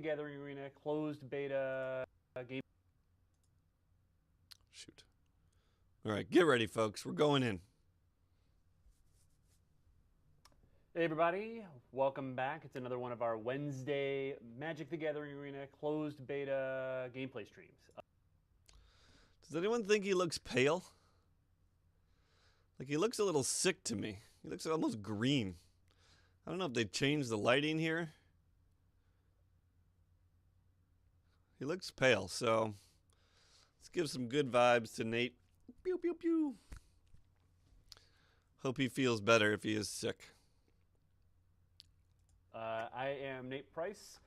the Gathering Arena closed beta game. Shoot. All right, get ready, folks. We're going in. Hey everybody, welcome back. It's another one of our Wednesday Magic the Gathering Arena closed beta gameplay streams. Does anyone think he looks pale? Like, he looks a little sick to me. He looks almost green. I don't know if they changed the lighting here. He looks pale, so let's give some good vibes to Nate. Pew, pew, pew. Hope he feels better if he is sick. I am Nate Price.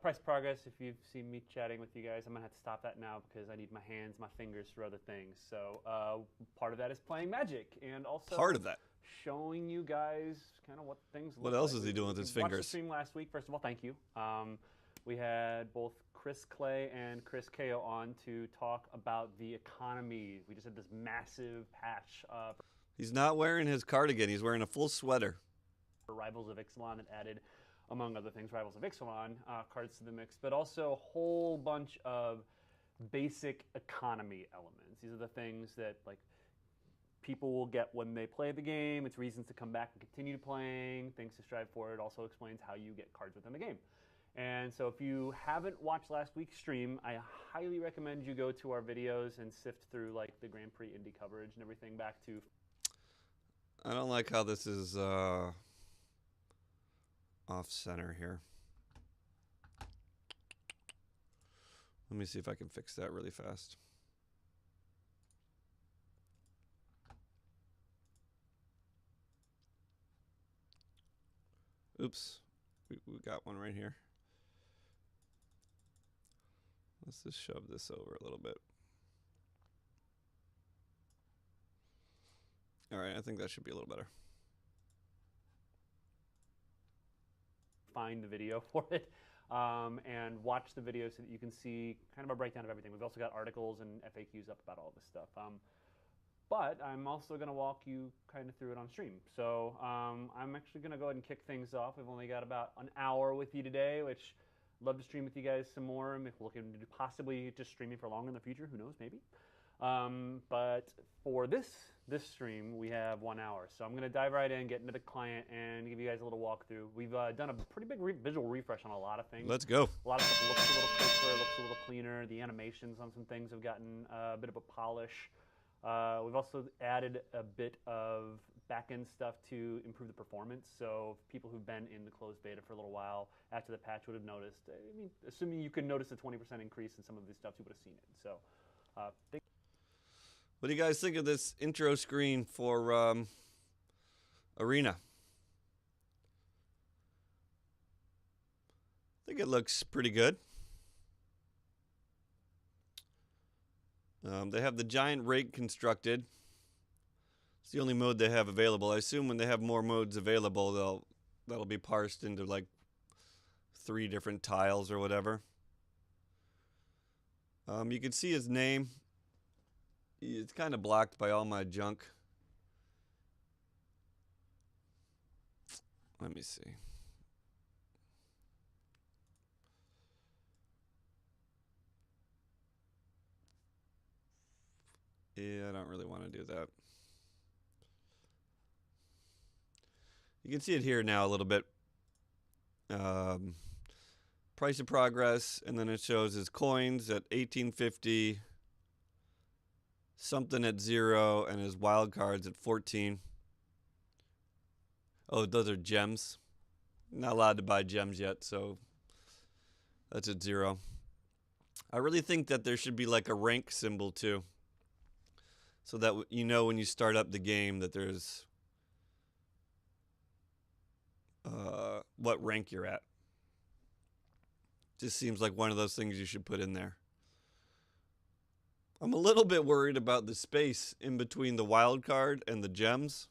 Price Progress, if you've seen me chatting with you guys, I'm going to have to stop that now because I need my hands, my fingers for other things. So part of that is playing Magic and also Part of that. showing you guys kind of what things look like. What else is he doing with his Watched the fingers? stream last week. First of all, thank you. We had both Chris Clay and Chris Ko on to talk about the economy. We just had this massive patch He's not wearing his cardigan. He's wearing a full sweater. for Rivals of Ixalan that added, among other things, Rivals of Ixalan cards to the mix, but also a whole bunch of basic economy elements. These are the things that like people will get when they play the game. It's reasons to come back and continue playing, things to strive for. It also explains how you get cards within the game. And so if you haven't watched last week's stream, I highly recommend you go to our videos and sift through like the Grand Prix Indy coverage and everything back to... I don't like how this is off-center here. Let me see if I can fix that really fast. Oops, we got one right here. Let's just shove this over a little bit. All right, I think that should be a little better. Find the video for it and watch the video so that you can see kind of a breakdown of everything. We've also got articles and FAQs up about all this stuff. But I'm also going to walk you kind of through it on stream. So I'm actually going to go ahead and kick things off. We've only got about an hour with you today, which I'd love to stream with you guys some more. I'm looking to possibly just streaming for longer in the future. Who knows, maybe. But for this stream, we have 1 hour. So I'm going to dive right in, get into the client, and give you guys a little walkthrough. We've done a pretty big visual refresh on a lot of things. Let's go. A lot of stuff looks a little crisper, looks a little cleaner. The animations on some things have gotten a bit of a polish. We've also added a bit of back-end stuff to improve the performance. So people who've been in the closed beta for a little while after the patch would have noticed. I mean, assuming you could notice a 20% increase in some of these stuff, you would have seen it. So What do you guys think of this intro screen for Arena? I think it looks pretty good. They have the giant rake constructed. It's the only mode they have available. I assume when they have more modes available, that'll be parsed into like 3 different tiles or whatever. You can see his name. It's kind of blocked by all my junk. Let me see. Yeah, I don't really want to do that. You can see it here now a little bit. Price of progress, and then it shows his coins at 1850. Something at 0, and his wild cards at 14. Oh, those are gems. Not allowed to buy gems yet, so that's at 0. I really think that there should be like a rank symbol too, so that you know when you start up the game that there's what rank you're at. Just seems like one of those things you should put in there. I'm a little bit worried about the space in between the wild card and the gems.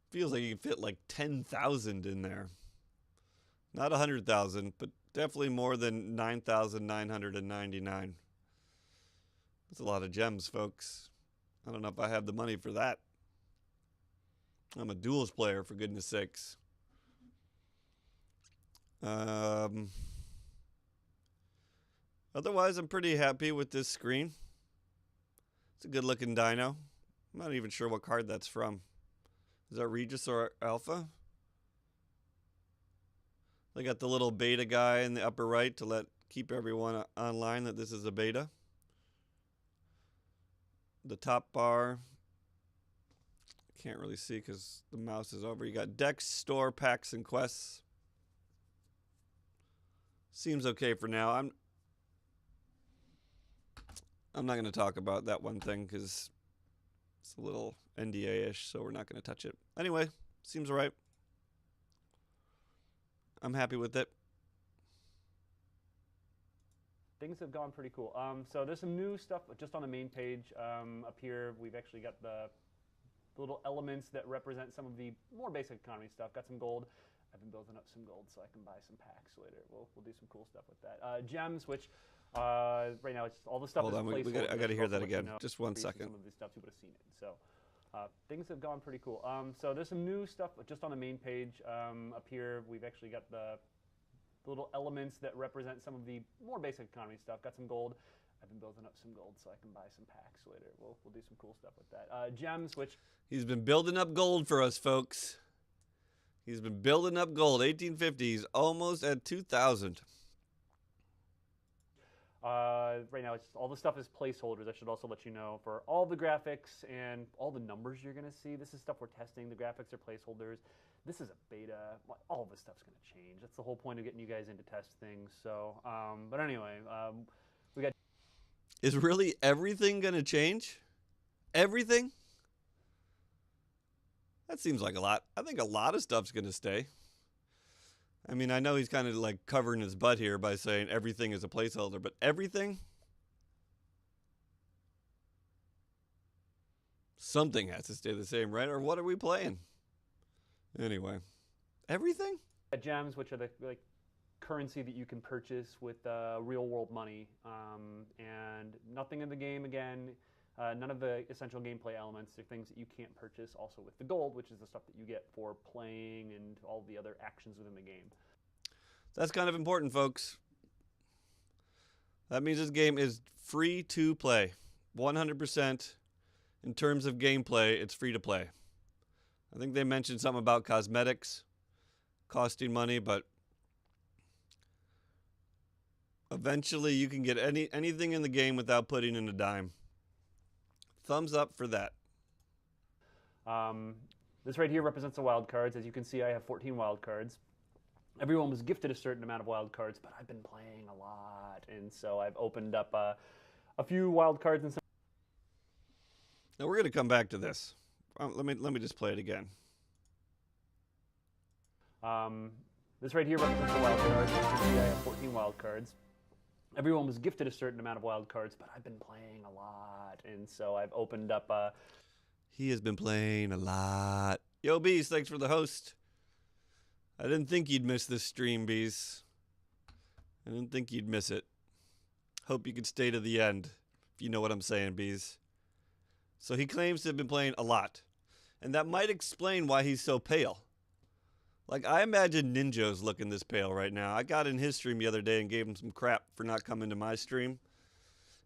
Feels like you can fit like 10,000 in there. Not 100,000, but definitely more than 9,999. That's a lot of gems, folks. I don't know if I have the money for that. I'm a duels player, for goodness sakes. Otherwise, I'm pretty happy with this screen. It's a good looking dino. I'm not even sure what card that's from. Is that Regis or Alpha? They got the little beta guy in the upper right to keep everyone online that this is a beta. The top bar, can't really see because the mouse is over. You got decks, store, packs, and quests. Seems okay for now. I'm not going to talk about that one thing because it's a little NDA-ish, so we're not going to touch it. Anyway, seems all right. I'm happy with it. Things have gone pretty cool. So there's some new stuff just on the main page up here. We've actually got the little elements that represent some of the more basic economy stuff. Got some gold. I've been building up some gold so I can buy some packs later. We'll do some cool stuff with that. Gems, which right now it's all the stuff. Hold on, I got to hear that again. Just one second. Some of these stuff you would have seen it. So things have gone pretty cool. So there's some new stuff just on the main page up here. We've actually got the little elements that represent some of the more basic economy stuff. Got some gold. I've been building up some gold so I can buy some packs later. We'll do some cool stuff with that. Gems, which he's been building up gold for us, folks. He's been building up gold. 1850s, almost at 2,000. Right now, it's all the stuff is placeholders. I should also let you know for all the graphics and all the numbers you're going to see. This is stuff we're testing. The graphics are placeholders. This is a beta. All of this stuff's going to change. That's the whole point of getting you guys into test things. So, but anyway, we got. Is really everything going to change? Everything? That seems like a lot. I think a lot of stuff's going to stay. I mean, I know he's kind of like covering his butt here by saying everything is a placeholder, but everything? Something has to stay the same, right? Or what are we playing? Anyway, everything? Gems, which are the currency that you can purchase with real world money, and nothing in the game again. None of the essential gameplay elements are things that you can't purchase. Also with the gold, which is the stuff that you get for playing and all the other actions within the game. That's kind of important, folks. That means this game is free to play. 100% in terms of gameplay, it's free to play. I think they mentioned something about cosmetics costing money, but eventually you can get anything in the game without putting in a dime. Thumbs up for that. This right here represents the wild cards. As you can see, I have 14 wild cards. Everyone was gifted a certain amount of wild cards, but I've been playing a lot, and so I've opened up a few wild cards and some. Now we're going to come back to this. Let me just play it again. This right here represents the wild cards. As you can see, I have 14 wild cards. Everyone was gifted a certain amount of wild cards, but I've been playing a lot, and so I've opened up. He has been playing a lot. Yo, Bees, thanks for the host. I didn't think you'd miss this stream, Bees. I didn't think you'd miss it. Hope you could stay to the end, if you know what I'm saying, Bees. So he claims to have been playing a lot, and that might explain why he's so pale. Like, I imagine Ninjo's looking this pale right now. I got in his stream the other day and gave him some crap for not coming to my stream.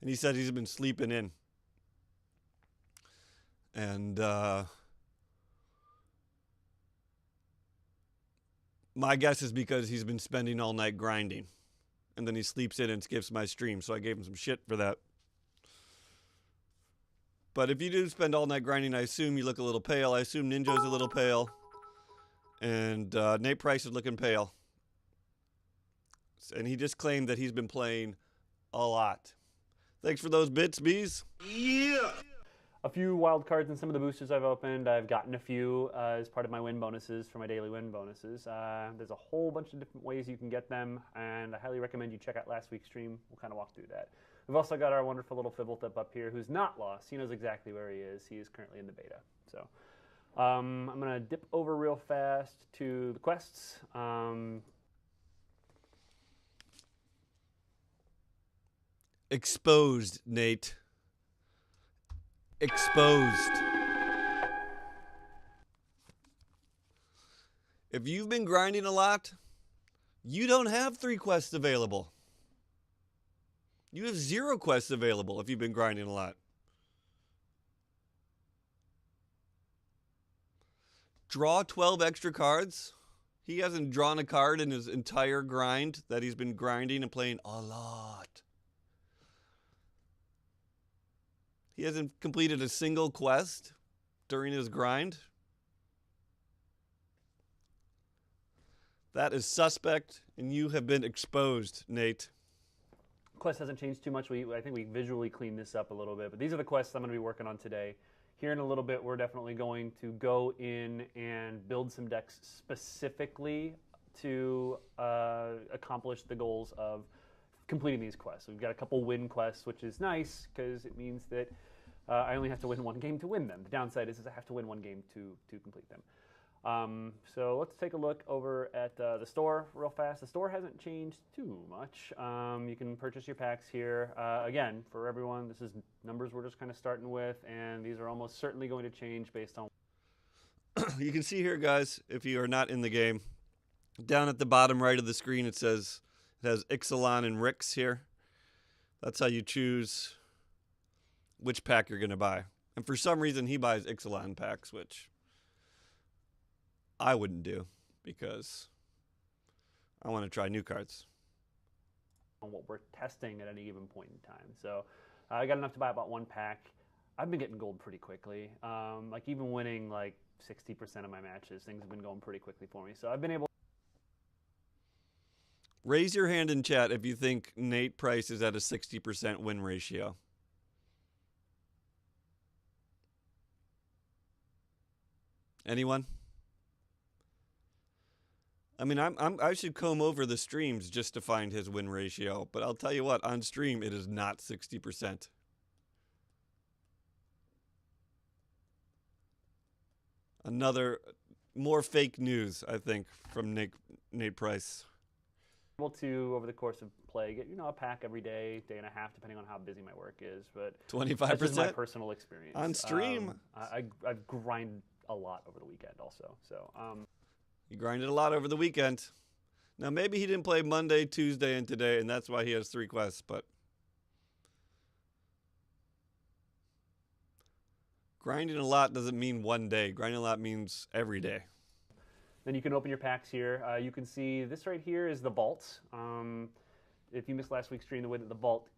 And he said he's been sleeping in. And my guess is because he's been spending all night grinding. And then he sleeps in and skips my stream. So I gave him some shit for that. But if you do spend all night grinding, I assume you look a little pale. I assume Ninjo's a little pale. And Nate Price is looking pale. And he just claimed that he's been playing a lot. Thanks for those bits, Bees. Yeah! A few wild cards and some of the boosters I've opened. I've gotten a few as part of my win bonuses for my daily win bonuses. There's a whole bunch of different ways you can get them, and I highly recommend you check out last week's stream. We'll kind of walk through that. We've also got our wonderful little Fibblethip up here who's not lost. He knows exactly where he is. He is currently in the beta. So. I'm going to dip over real fast to the quests. Exposed, Nate. Exposed. If you've been grinding a lot, you don't have 3 quests available. You have 0 quests available if you've been grinding a lot. Draw 12 extra cards. He hasn't drawn a card in his entire grind that he's been grinding and playing a lot. He hasn't completed a single quest during his grind. That is suspect, and you have been exposed, Nate. Quest hasn't changed too much. I think we visually cleaned this up a little bit, but these are the quests I'm going to be working on today. Here in a little bit, we're definitely going to go in and build some decks specifically to accomplish the goals of completing these quests. We've got a couple win quests, which is nice because it means that I only have to win one game to win them. The downside is I have to win one game to complete them. So let's take a look over at the store real fast. The store hasn't changed too much. You can purchase your packs here. Again, for everyone, this is numbers we're just kind of starting with, and these are almost certainly going to change based on... You can see here, guys, if you are not in the game, down at the bottom right of the screen it says it has Ixalan and Rix here. That's how you choose which pack you're going to buy. And for some reason, he buys Ixalan packs, which I wouldn't do because I want to try new cards. On what we're testing at any given point in time. So I got enough to buy about one pack. I've been getting gold pretty quickly. Like even winning like 60% of my matches, things have been going pretty quickly for me. So I've been able... Raise your hand in chat if you think Nate Price is at a 60% win ratio. Anyone? I mean, I should comb over the streams just to find his win ratio, but I'll tell you what, on stream it is not 60%. Another more fake news, I think, from Nate Price. Able to, over the course of play, get a pack every day, day and a half, depending on how busy my work is. But 25%? That's just my personal experience. On stream? I've grinded a lot over the weekend also. So he grinded a lot over the weekend. Now, maybe he didn't play Monday, Tuesday, and today, and that's why he has 3 quests, but grinding a lot doesn't mean one day. Grinding a lot means every day. Then you can open your packs here. You can see this right here is the vault. If you missed last week's stream, the way that the vault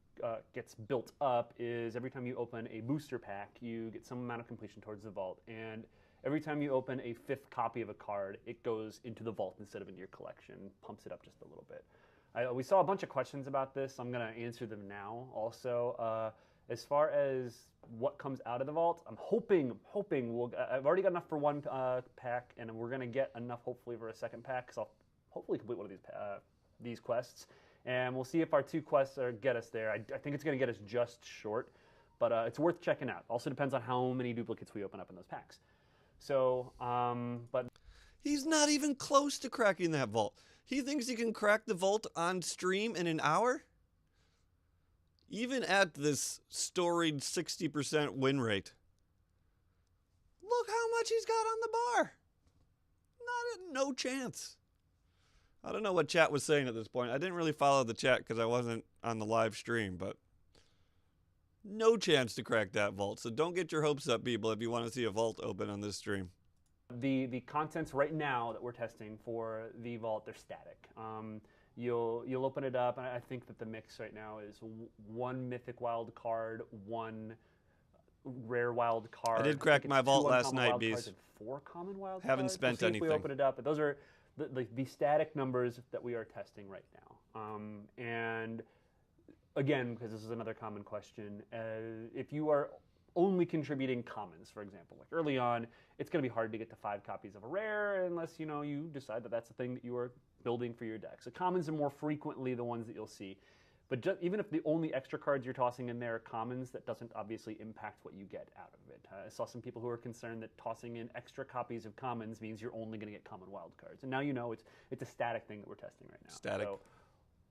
gets built up is every time you open a booster pack, you get some amount of completion towards the vault. And every time you open a 5th copy of a card, it goes into the vault instead of into your collection, pumps it up just a little bit. We saw a bunch of questions about this. I'm going to answer them now also. As far as what comes out of the vault, I'm hoping I've already got enough for one pack, and we're going to get enough hopefully for a second pack, because I'll hopefully complete one of these quests. And we'll see if our 2 quests get us there. I think it's going to get us just short, but it's worth checking out. Also depends on how many duplicates we open up in those packs. So, but... He's not even close to cracking that vault. He thinks he can crack the vault on stream in an hour? Even at this storied 60% win rate. Look how much he's got on the bar. No chance. I don't know what chat was saying at this point. I didn't really follow the chat because I wasn't on the live stream, but no chance to crack that vault. So don't get your hopes up, people, if you want to see a vault open on this stream. The contents right now that we're testing for the vault, they're static. You'll open it up, and I think that the mix right now is 1 mythic wild card, 1 rare wild card. I did crack my vault last night, Bees. 4 common wild cards. Haven't spent anything. If we open it up, but those are the static numbers that we are testing right now. And again, because this is another common question, if you are only contributing commons, for example, like early on, it's going to be hard to get to 5 copies of a rare unless you decide that that's the thing that you are building for your deck. So commons are more frequently the ones that you'll see. But even if the only extra cards you're tossing in there are commons, that doesn't obviously impact what you get out of it. I saw some people who are concerned that tossing in extra copies of commons means you're only going to get common wild cards. And now it's a static thing that we're testing right now. Static. So,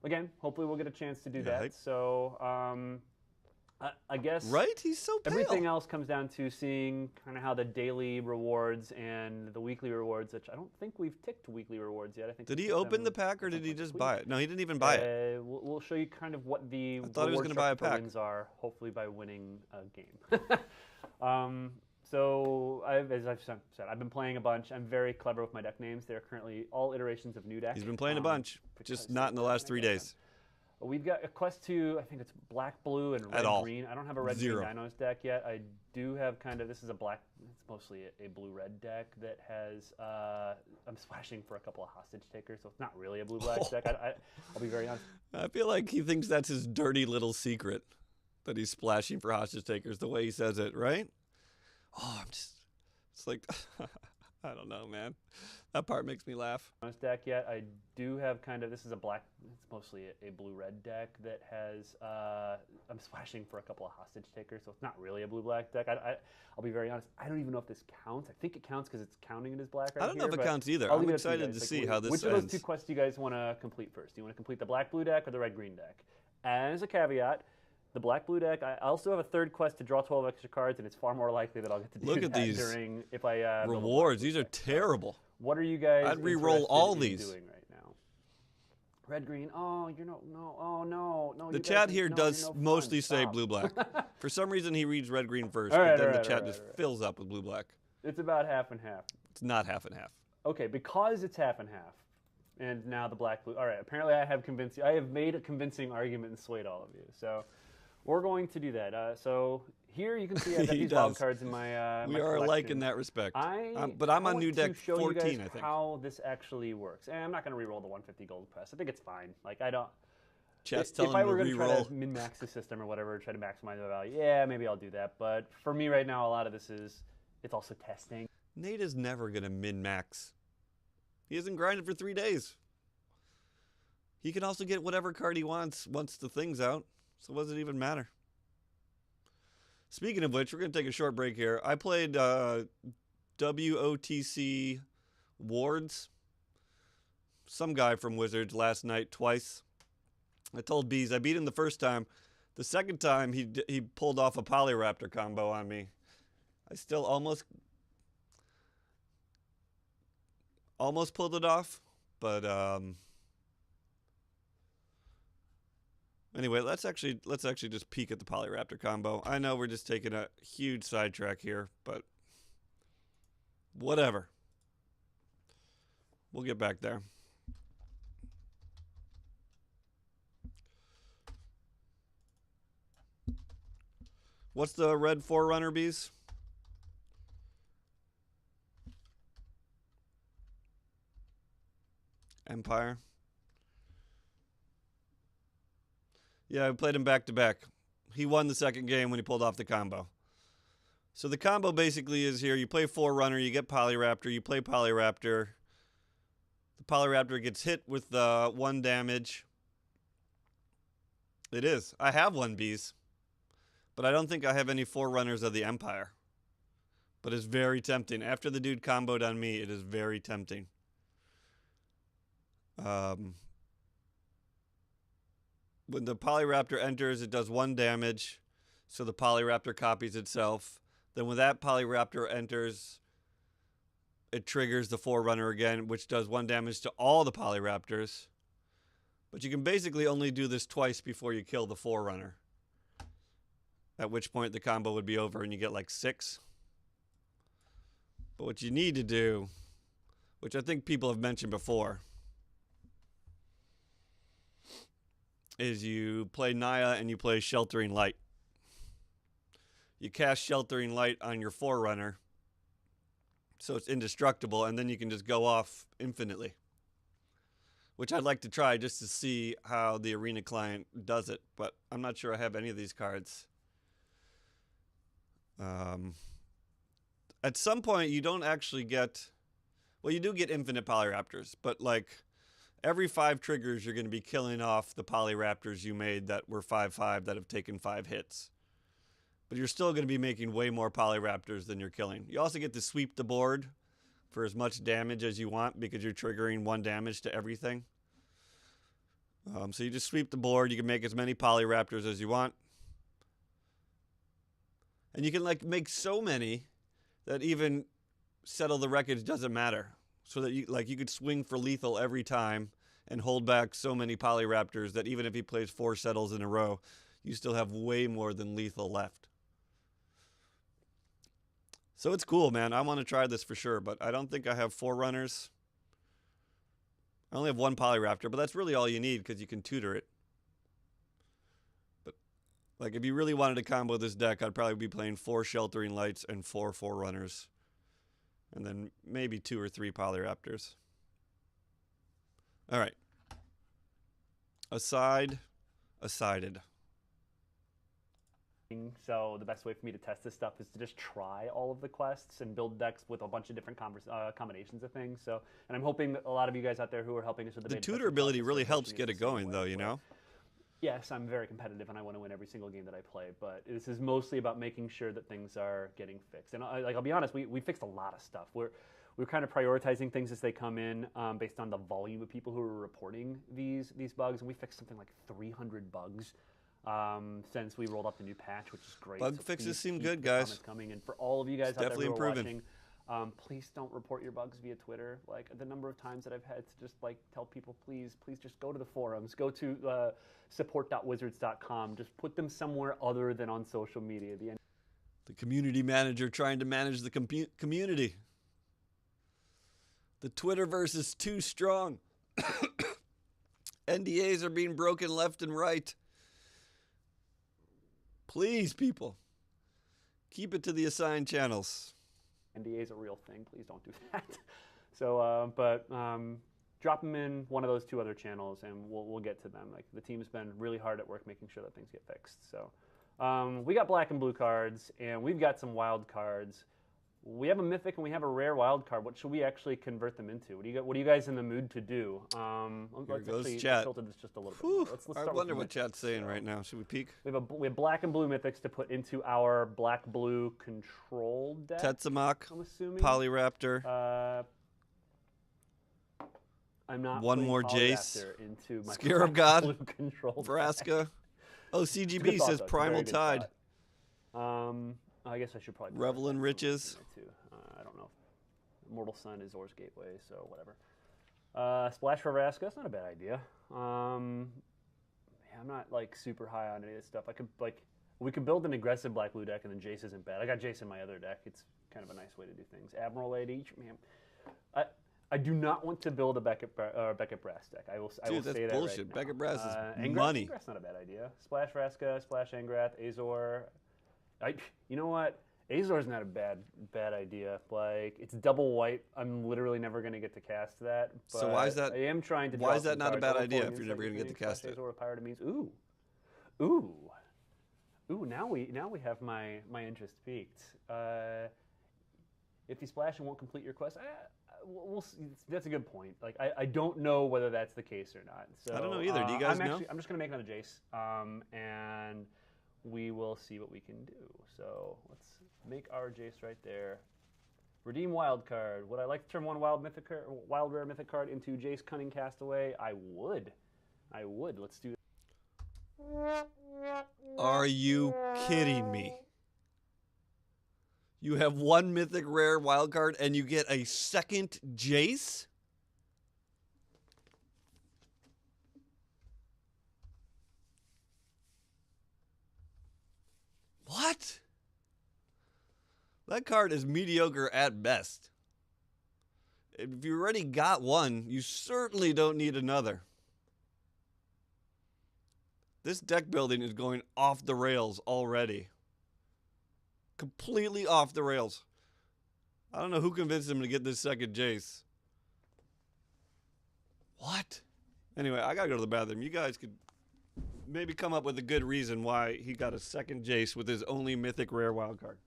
again, hopefully we'll get a chance to do that. So I guess Right? He's so pale. everything else comes down to seeing kind of how the daily rewards and the weekly rewards, which I don't think we've ticked weekly rewards yet. I think Did we he ticked open them the pack or at some did he point this just week. buy it? No, he didn't even buy it. We'll show you kind of what the I thought he was reward gonna buy a structure for pack. wins are, hopefully by winning a game. So, as I've said, I've been playing a bunch. I'm very clever with my deck names. They're currently all iterations of new deck. He's been playing a bunch, just not in the last 3 days. We've got a quest to, I think it's black, blue, and red, green. I don't have a red, green Dinos deck yet. I do have kind of, this is a black, it's mostly a blue-red deck that has, I'm splashing for a couple of hostage takers, so it's not really a blue-black deck. I'll be very honest. I feel like he thinks that's his dirty little secret, that he's splashing for hostage takers the way he says it, right? Oh, it's like, I don't know, man. That part makes me laugh. Deck yet. I do have kind of, this is a black, it's mostly a blue-red deck that has, I'm splashing for a couple of hostage takers, so it's not really a blue-black deck. I'll be very honest, I don't even know if this counts. I think it counts because it's counting it as black right I don't know here, if it counts either. I'll I'm leave it up to you excited to guys. see how this Which ends. of those 2 quests do you guys want to complete first? Do you want to complete the black-blue deck or the red-green deck? As a caveat, the black-blue deck, I also have a third quest to draw 12 extra cards, and it's far more likely that I'll get to do Look at that these during, if I rewards. These are terrible. What are you guys I'd re-roll all interested in these. doing right now? Red, green. Oh, you're no. Oh, no. The you chat guys, here no, does you're no mostly fun. say Stop. blue-black. For some reason, he reads red-green first, All but right, then all the right, chat all right, just all right. fills up with blue-black. It's about half and half. It's not half and half. Okay, because it's half and half, and now the black, blue. All right. Apparently, I have made a convincing argument and swayed all of you. So, we're going to do that. So here you can see I've got He these wild does. cards in my. We my are alike collection. in that respect. But I'm on want new deck to show 14, you guys I think. how this actually works. And I'm not going to re-roll the 150 gold quest. I think it's fine. Like I don't. Chat's If telling I him were to going to try re-roll. to min-max the system or whatever, try to maximize the value, yeah, maybe I'll do that. But for me right now, a lot of this is, it's also testing. Nate is never going to min-max. He hasn't grinded for 3 days. He can also get whatever card he wants once the thing's out. So what does it even matter? Speaking of which, we're going to take a short break here. I played WOTC Wards. Some guy from Wizards last night twice. I told Bees I beat him the first time. The second time, he pulled off a Polyraptor combo on me. I still almost pulled it off, but anyway, let's actually just peek at the Polyraptor combo. I know we're just taking a huge sidetrack here, but whatever. We'll get back there. What's the red Forerunner, Bees? Empire. Yeah, I played him back to back. He won the second game when he pulled off the combo. So the combo basically is here. You play Forerunner, you get Polyraptor, you play Polyraptor. The Polyraptor gets hit with 1 damage. It is. I have 1 Bees. But I don't think I have any Forerunners of the Empire. But it's very tempting. After the dude comboed on me, it is very tempting. When the Polyraptor enters, it does 1 damage. So the Polyraptor copies itself. Then when that Polyraptor enters, it triggers the Forerunner again, which does 1 damage to all the Polyraptors. But you can basically only do this twice before you kill the Forerunner. At which point the combo would be over and you get like 6. But what you need to do, which I think people have mentioned before, is you play Naya and you play Sheltering Light. You cast Sheltering Light on your Forerunner, so it's indestructible, and then you can just go off infinitely. Which I'd like to try just to see how the Arena client does it, but I'm not sure I have any of these cards. At some point, you don't actually get... Well, you do get infinite Polyraptors, but like every 5 triggers, you're going to be killing off the Polyraptors you made that were 5/5 that have taken 5 hits. But you're still going to be making way more Polyraptors than you're killing. You also get to sweep the board for as much damage as you want because you're triggering 1 damage to everything. So you just sweep the board. You can make as many Polyraptors as you want. And you can like make so many that even settle the wreckage doesn't matter. So that you could swing for lethal every time and hold back so many Polyraptors that even if he plays 4 settles in a row, you still have way more than lethal left. So it's cool, man. I want to try this for sure, but I don't think I have 4 runners. I only have 1 Polyraptor, but that's really all you need because you can tutor it. But like if you really wanted to combo this deck, I'd probably be playing 4 Sheltering Lights and 4 Forerunners. And then maybe 2 or 3 Polyraptors. All right. Asided. So the best way for me to test this stuff is to just try all of the quests and build decks with a bunch of different combinations of things. So, and I'm hoping that a lot of you guys out there who are helping us with the tutor ability really helps get it going, though, you know? Yes, I'm very competitive and I want to win every single game that I play, but this is mostly about making sure that things are getting fixed. And I'll be honest, we fixed a lot of stuff. We're kind of prioritizing things as they come in based on the volume of people who are reporting these bugs, and we fixed something like 300 bugs since we rolled out the new patch, which is great. Bug fixes seem good, guys. Coming. And for all of you guys it's out there who are improving. watching, please don't report your bugs via Twitter. Like the number of times that I've had to just like tell people, please just go to the forums, go to support.wizards.com, just put them somewhere other than on social media. The community manager trying to manage the community. The Twitterverse is too strong. NDAs are being broken left and right. Please, people, keep it to the assigned channels. NDA is a real thing. Please don't do that. So, drop them in one of those 2 other channels, and we'll get to them. Like the team's been really hard at work making sure that things get fixed. So, we got black and blue cards, and we've got some wild cards. We have a mythic and we have a rare wild card. What should we actually convert them into? What are you guys in the mood to do? Here goes chat. Filter this just a little bit. Let's I wonder what chat's saying right now. Should we peek? We have black and blue mythics to put into our black blue control deck. Tetsamok, I'm assuming. Polyraptor. I'm not. One more Jace. Into my Scarab God. blue control Vraska. Oh, CGB says Primal Tide. I guess I should probably Revel in Riches. I don't know. Mortal Sun is Zor's Gateway, so whatever. Splash for Vraska, that's not a bad idea. I'm not like super high on any of this stuff. We could build an aggressive black blue deck, and then Jace isn't bad. I got Jace in my other deck. It's kind of a nice way to do things. Admiral Lady, man. I do not want to build a Beckett Brass deck. I will say that that's bullshit. Right now. Beckett Brass is Angrath, money. Angrath's not a bad idea. Splash Vraska, Splash Angrath, Azor. You know what? Azor's not a bad idea. Like it's double white. I'm literally never going to get to cast that. But so why is that? I am trying to. Why is that not a bad idea if you're never going to get to cast it? Azor with Pirate means ooh. Now we have my interest peaked. If you splash and won't complete your quest, we'll see. That's a good point. Like I don't know whether that's the case or not. So I don't know either. Do you guys know? I'm just going to make another Jace. And we will see what we can do. So let's make our Jace right there. Redeem wild card. Would I like to turn one wild rare mythic card into Jace Cunning Castaway? I would. Let's do that. Are you kidding me? You have 1 mythic rare wild card and you get a second Jace? What? That card is mediocre at best. If you already got one, you certainly don't need another. This deck building is going off the rails already. Completely off the rails. I don't know who convinced him to get this second Jace. What? Anyway, I gotta go to the bathroom. You guys could maybe come up with a good reason why he got a second Jace with his only mythic rare wild card.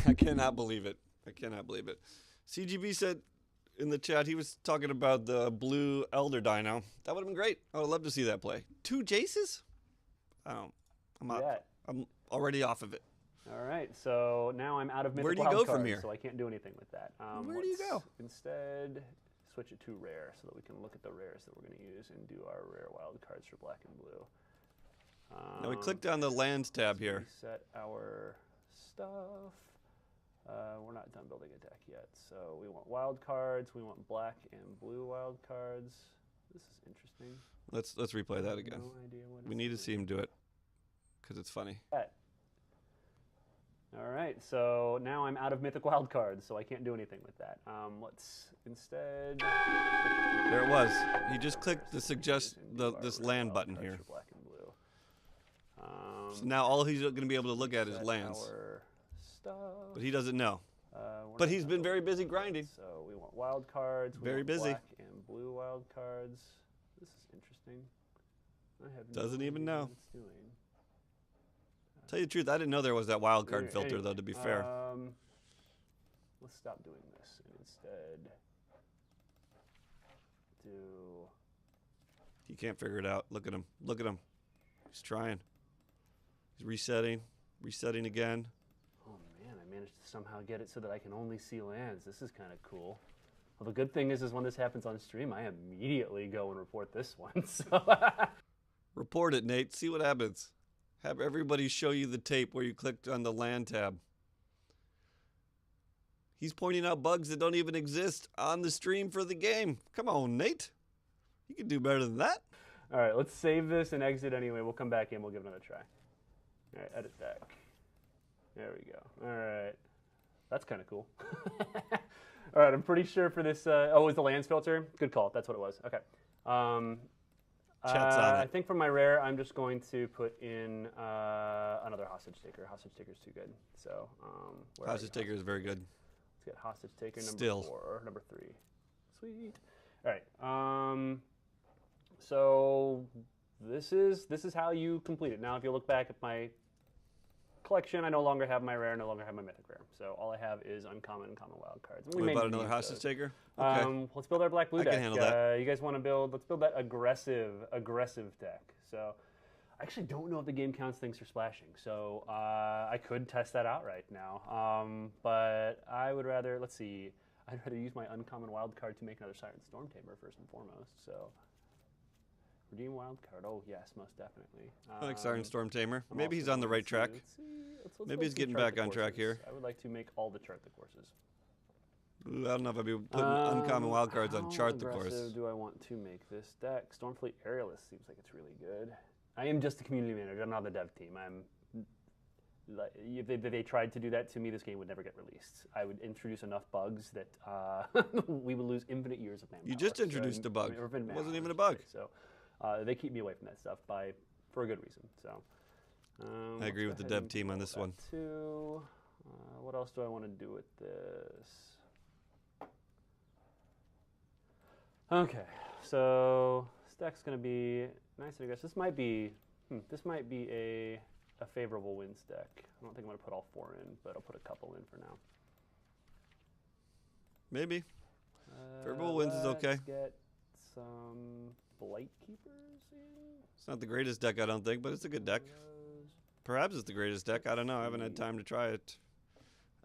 I cannot believe it. I cannot believe it. CGB said in the chat he was talking about the blue Elder Dino. That would have been great. I would love to see that play. 2 Jaces? I'm already off of it. All right, so now I'm out of mythic Where do you wild go cards, from here? so I can't do anything with that. Where do you go? Instead, switch it to rare so that we can look at the rares that we're going to use and do our rare wild cards for black and blue. Now we clicked on the lands tab here. Reset our stuff. We're not done building a deck yet, so we want wild cards. We want black and blue wild cards. This is interesting. Let's replay that again. No idea what We need to see him do it because it's funny. All right, so now I'm out of mythic wild cards, so I can't do anything with that. Let's instead. There it was. He just clicked the this land button here. Black and blue. So now all he's going to be able to look at is lands. But he doesn't know. But he's been very busy grinding. So we want wild cards. Very busy. Black and blue wild cards. This is interesting. I have Doesn't even know. what it's doing. Tell you the truth, I didn't know there was that wild card filter, though, to be fair. Let's stop doing this and instead do. He can't figure it out. Look at him. Look at him. He's trying. He's resetting again. Oh man, I managed to somehow get it so that I can only see lands. This is kind of cool. Well, the good thing is when this happens on stream, I immediately go and report this one. So Report it, Nate. See what happens. Have everybody show you the tape where you clicked on the land tab. He's pointing out bugs that don't even exist on the stream for the game. Come on, Nate. You can do better than that. all right, let's save this and exit anyway. We'll come back in. We'll give it another try. All right, edit deck. There we go. All right. That's kind of cool. All right, I'm pretty sure for this. Oh, it was the lands filter? Good call. That's what it was. Okay. Chat's on it. I think for my rare, I'm just going to put in another hostage taker. Hostage taker's too good. So Hostage taker is very good. Let's get hostage taker number Still. 4, number 3. Sweet. All right. So this is how you complete it. Now, if you look back at my collection, I no longer have my rare, no longer have my mythic rare. So all I have is uncommon and common wild cards. What about another hostage taker? Okay. Let's build our black blue I deck. can handle that. You guys want to build? Let's build that aggressive deck. So I actually don't know if the game counts things for splashing. So I could test that out right now. But I would rather, let's see, I'd rather use my uncommon wild card to make another Siren Storm Tamer first and foremost. So redeem wild card. Oh yes, most definitely. I like Siren Storm Tamer. I'm Maybe he's also on the going right track. let's Maybe go he's to getting chart back the on track courses. here. I would like to make all the chart the courses. Ooh, I don't know if I'd be putting uncommon wild cards on chart the course. How aggressive do I want to make this deck? Stormfleet Aerialist seems like it's really good. I am just a community manager. I'm not the dev team. If they tried to do that to me, this game would never get released. I would introduce enough bugs that we would lose infinite years of manpower. You just introduced a bug. It wasn't even a bug. So they keep me away from that stuff for a good reason. So I agree with the dev team on this one. Too. What else do I want to do with this? Okay, so this deck's going to be nice and aggressive. This might be a favorable wins deck. I don't think I'm going to put all 4 in, but I'll put a couple in for now. Maybe. Favorable wins is okay. Let's get some Blight Keepers in. It's not the greatest deck, I don't think, but it's a good deck. Perhaps it's the greatest deck. I don't know. I haven't had time to try it.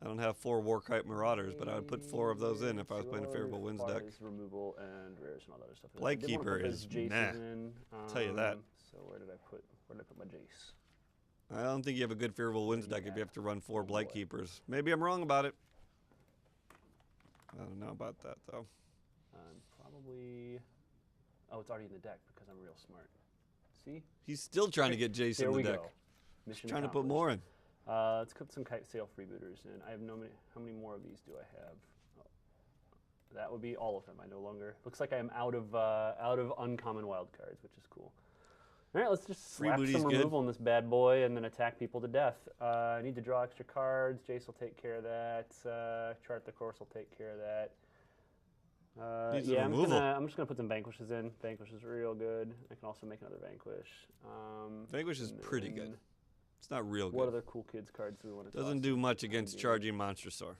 I don't have 4 Warkite Marauders, but I would put 4 of those in if I was playing a favorable wins deck. Removal and rares and all that other stuff. Blight Keeper is nah. Tell you that. So where did I put my Jace? I don't think you have a good favorable wins deck if you have to run 4 Blight Keepers. Maybe I'm wrong about it. I don't know about that though. Probably. Oh, it's already in the deck because I'm real smart. See? He's still trying to get Jace There in the we deck. go. Mission He's trying to put accomplished. more in. Let's put some Kite Sail freebooters in. I have how many more of these do I have? Oh, that would be all of them. I no longer. Looks like I am out of uncommon wild cards, which is cool. All right, let's just slap some removal in this bad boy and then attack people to death. I need to draw extra cards. Jace will take care of that. Chart the course will take care of that. Yeah, I'm just gonna put some Vanquishes in. Vanquish is real good. I can also make another Vanquish. Vanquish is pretty good. It's not real What good. other cool kids cards do we want to toss? Doesn't do much against game? charging Monstersaur.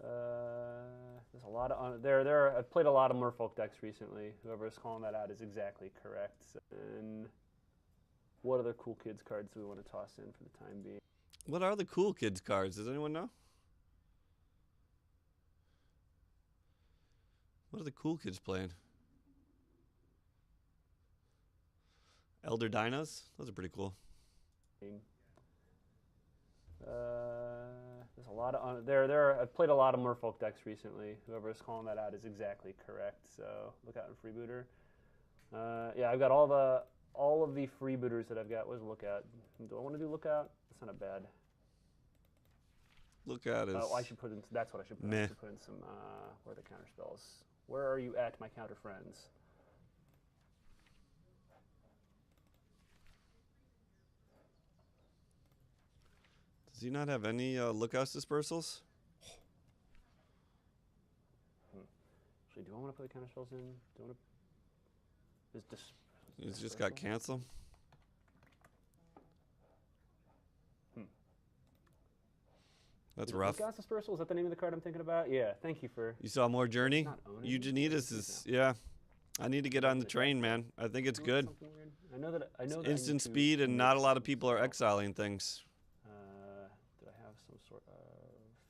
There's a lot of there. I've played a lot of Merfolk decks recently. Whoever's calling that out is exactly correct. And what other cool kids cards do we want to toss in for the time being? What are the cool kids cards? Does anyone know? What are the cool kids playing? Elder Dinos? Those are pretty cool. There's a lot of there. I've played a lot of Merfolk decks recently. Whoever's calling that out is exactly correct. So look out in Freebooter. Yeah, I've got all of the freebooters that I've got. What is Lookout? Do I want to do Lookout? That's not a bad. Lookout is. Oh, I should put in. That's what I should put. Meh. I should put in some. Where are the counter spells? Where are you at, my counter friends? Does he not have any Lookouts dispersals? Actually, do I want to put the counter spells in? Do I want to? Is dis? He's just got cancel. That's rough. Gas Dispersal, is that the name of the card I'm thinking about? Yeah, thank you for... You saw more Journey? Not owning it? Eugenides is, yeah. I need to get on the train, man. I think it's good. I know that I know that Instant speed, and not a lot of people are exiling things. Did I have some sort of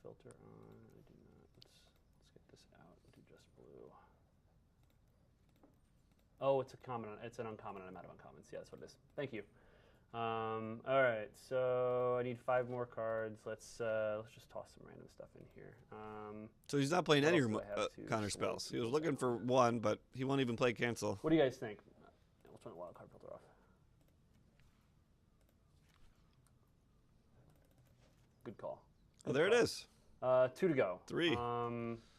filter on? I do not. Let's get this out. Do just blue. Oh, it's a common. It's an uncommon, and I'm out of uncommons. Yeah, that's what it is. Thank you. All right, so I need 5 more cards. Let's just toss some random stuff in here. So he's not playing what any else do I have to counter sort spells. He was looking for one, but he won't even play cancel. What do you guys think? We'll turn the wild card filter off. Good call. Oh, there it is. 2 to go. 3.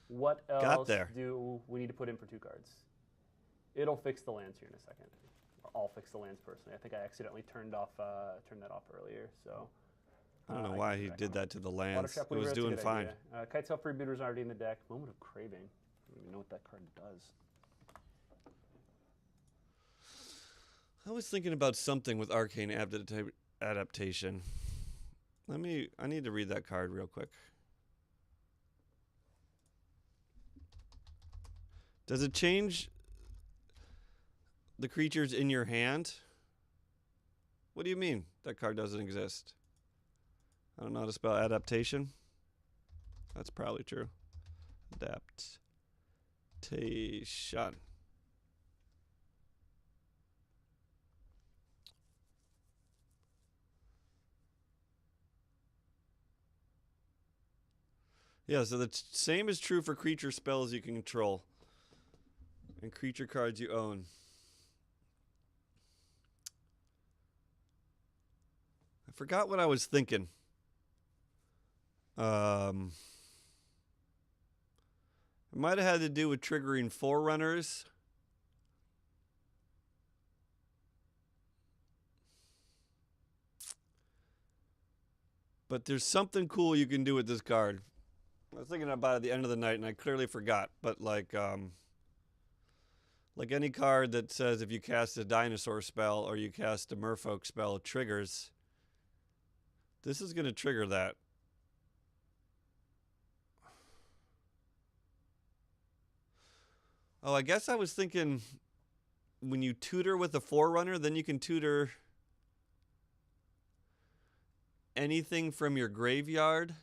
What else Got there. do we need to put in for 2 cards? It'll fix the lands here in a second. Or I'll fix the lands personally. I think I accidentally turned that off earlier. So I don't know why he did that to the Water lands. Trap It was Weaver, that's a doing good fine. idea. Kitesail Freebooter's already in the deck. Moment of Craving. I don't even know what that card does. I was thinking about something with Arcane Adaptation. I need to read that card real quick. Does it change the creatures in your hand? What do you mean that card doesn't exist? I don't know how to spell adaptation. That's probably true. Adaptation. Yeah, so the same is true for creature spells you can control and creature cards you own. I forgot what I was thinking. It might have had to do with triggering Forerunners. But there's something cool you can do with this card. I was thinking about it at the end of the night, and I clearly forgot. But like any card that says if you cast a dinosaur spell or you cast a merfolk spell, it triggers. This is going to trigger that. Oh, I guess I was thinking when you tutor with a Forerunner, then you can tutor anything from your graveyard.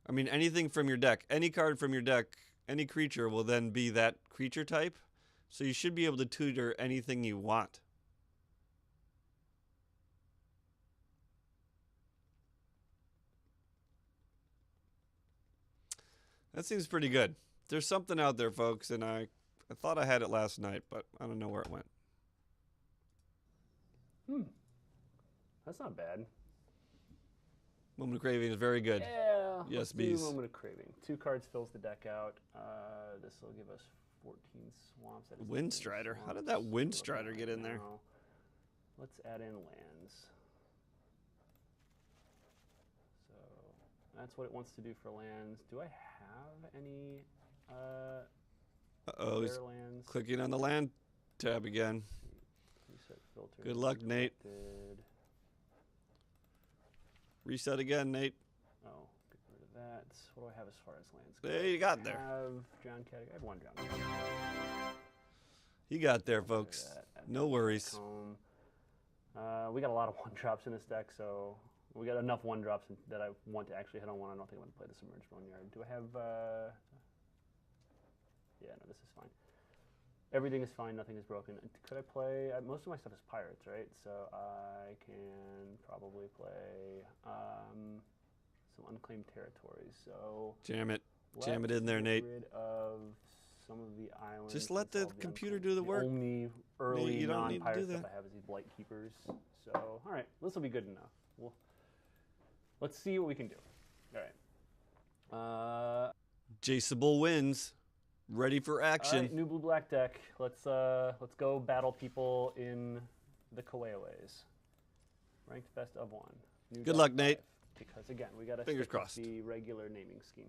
I mean, anything from your deck. Any card from your deck, any creature will then be that creature type. So you should be able to tutor anything you want. That seems pretty good. There's something out there, folks, and I thought I had it last night, but I don't know where it went. That's not bad. Moment of Craving is very good. Yeah. Yes, let's bees. do Moment of Craving. 2 cards fills the deck out. This will give us 14 swamps. That is 18 Windstrider. How did swamps. that Windstrider get in there? Now, let's add in lands. So that's what it wants to do for lands. Do I have any Uh-oh, he's rare lands? clicking on the land tab again. Reset filter. Good luck, Nate. Selected. Reset again, Nate. Oh, get rid of that. What do I have as far as lands go? There you got there. I have John Caddick. I have one John Caddick. You got there, folks. No worries. We got a lot of one drops in this deck, so we got enough one drops that I want to actually hit on one. I don't think I'm going to play the Submerged Boneyard. Do I have? Yeah, no, this is fine. Everything is fine. Nothing is broken. Could I play? Most of my stuff is pirates, right? So I can probably play some unclaimed territories. So jam it in there, Nate. Rid of some of the islands. Just let the computer do the work. Only early you don't need to non-pirate do stuff that. I have is these Blight Keepers. So, all right, this will be good enough. Let's see what we can do. All right. Jaceable wins. Ready for action. All right, new blue-black deck. Let's go battle people in the Kaweaways. Ranked best of one. New Good deck luck, Nate. 5, because again, we got to Fingers stick with crossed. the regular naming scheme.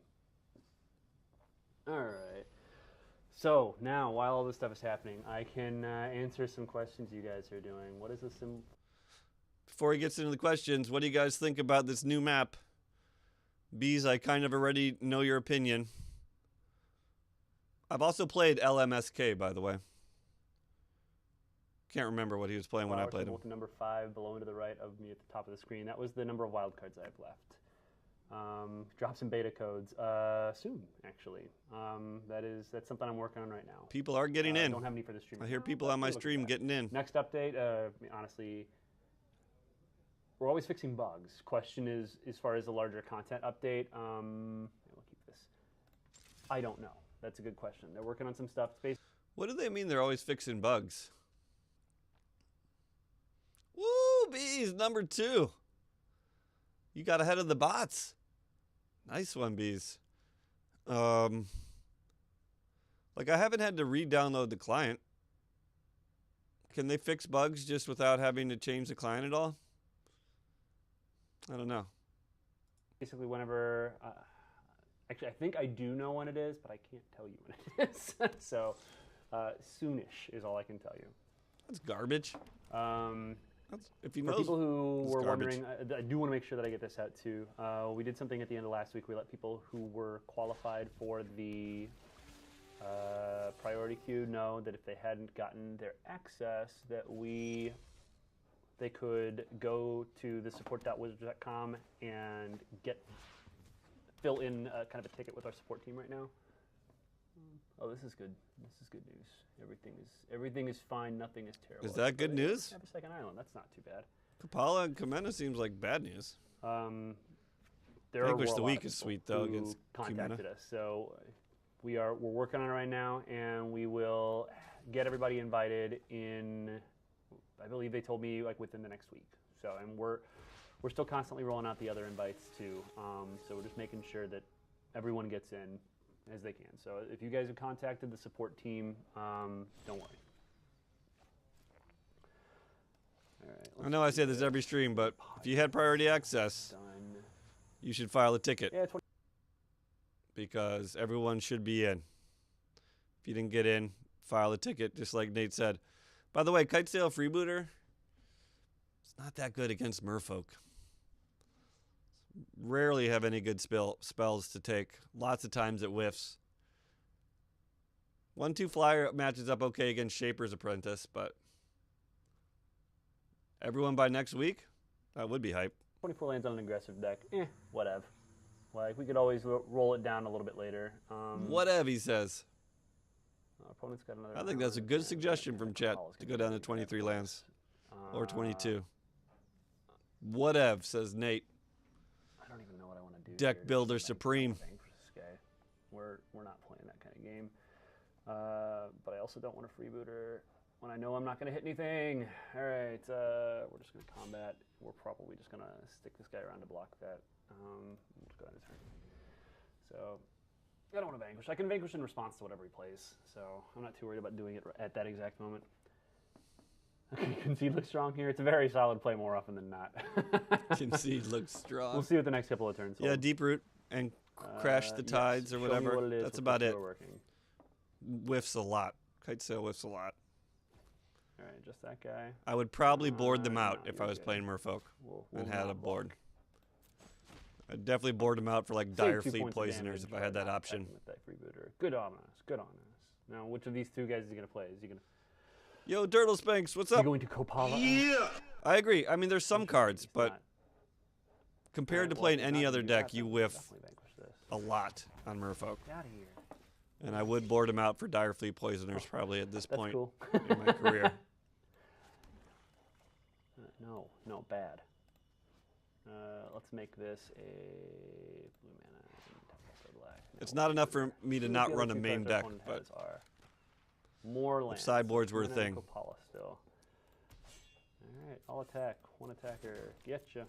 All right. So now, while all this stuff is happening, I can answer some questions you guys are doing. What is the symbol? Before he gets into the questions, what do you guys think about this new map? Bees, I kind of already know your opinion. I've also played LMSK, by the way. Can't remember what he was playing when I played him. Number 5 below and to the right of me at the top of the screen. That was the number of wildcards I have left. Drop some beta codes soon, actually. That's something I'm working on right now. People are getting in. I don't have any for the stream. I hear people on my stream getting in. Next update, honestly, we're always fixing bugs. Question is, as far as the larger content update, we'll keep this. I don't know. That's a good question. They're working on some stuff. What do they mean they're always fixing bugs? Woo, Bees, number 2. You got ahead of the bots. Nice one, Bees. Like, I haven't had to re-download the client. Can they fix bugs just without having to change the client at all? I don't know. Basically, whenever... actually, I think I do know when it is, but I can't tell you when it is. So, soonish is all I can tell you. That's garbage. If you know, for people who were garbage. wondering, I do want to make sure that I get this out too. We did something at the end of last week. We let people who were qualified for the priority queue know that if they hadn't gotten their access, that they could go to the support.wizards.com and fill in kind of a ticket with our support team right now. Oh, this is good. This is good news. Everything is fine. Nothing is terrible. Is that good news? Have a second island. That's not too bad. Kapala and Kamena seems like bad news. There Vanquish were a the lot Weak of is people sweet though who against contacted Kumena. us. So we're working on it right now, and we will get everybody invited in. I believe they told me like within the next week. So, and we're still constantly rolling out the other invites too. So we're just making sure that everyone gets in as they can. So if you guys have contacted the support team, don't worry. All right, I know I say this every stream, but if you had priority access, done. you should file a ticket Yeah, 20. because everyone should be in. If you didn't get in, file a ticket, just like Nate said. By the way, Kitesail Freebooter, it's not that good against merfolk. Rarely have any good spells to take. Lots of times it whiffs. 1/2 flyer matches up okay against Shaper's Apprentice, but everyone by next week, that would be hype. 24 lands on an aggressive deck. Whatever. Like, we could always roll it down a little bit later. Whatever, he says. Our opponent's got another. I think that's a good suggestion from chat to go down to 23 lands. Or 22. Whatever, says Nate. I don't even know what I want to do. Deck here. Builder I Supreme. don't think this guy. We're not playing that kind of game. But I also don't want a freebooter when I know I'm not going to hit anything. All right, we're just going to combat. We're probably just going to stick this guy around to block that. Let's go ahead and turn. So I don't want to vanquish. I can vanquish in response to whatever he plays. So I'm not too worried about doing it at that exact moment. Concede looks strong here. It's a very solid play more often than not. Concede looks strong. We'll see what the next couple of turns hold. Yeah, Deep Root and Crash the Tides yes. or Show me whatever. what it is That's with about which it. you are working. Whiffs a lot. Kitesail whiffs a lot. All right, just that guy. I would probably board them out No, if I you're was good. playing Merfolk We'll and had a not board. block. I'd definitely board him out for like Save dire 2 fleet points of poisoners damage if I by had that not option. attacking with that freebooter. Good on us. Good on us. Now, which of these two guys is he gonna play? Is he gonna? Yo, Dirtle Spanks, what's Is he up? going to Kopala? Yeah. I agree. I mean, there's some cards, He's but not. compared to Well, playing if he's any not, other you deck, got you them. whiff Definitely vanquish this. a lot on Merfolk. Get out of here. And I would board him out for dire fleet poisoners probably at this That's point cool. in my career. No, bad. Let's make this a blue mana and tap for black. No, It's not enough for me to Two of not the run other a two main cards our deck, opponent but has are more lands. sideboards were a Mana and thing. Kopala still. All right, I'll attack. One attacker. Getcha.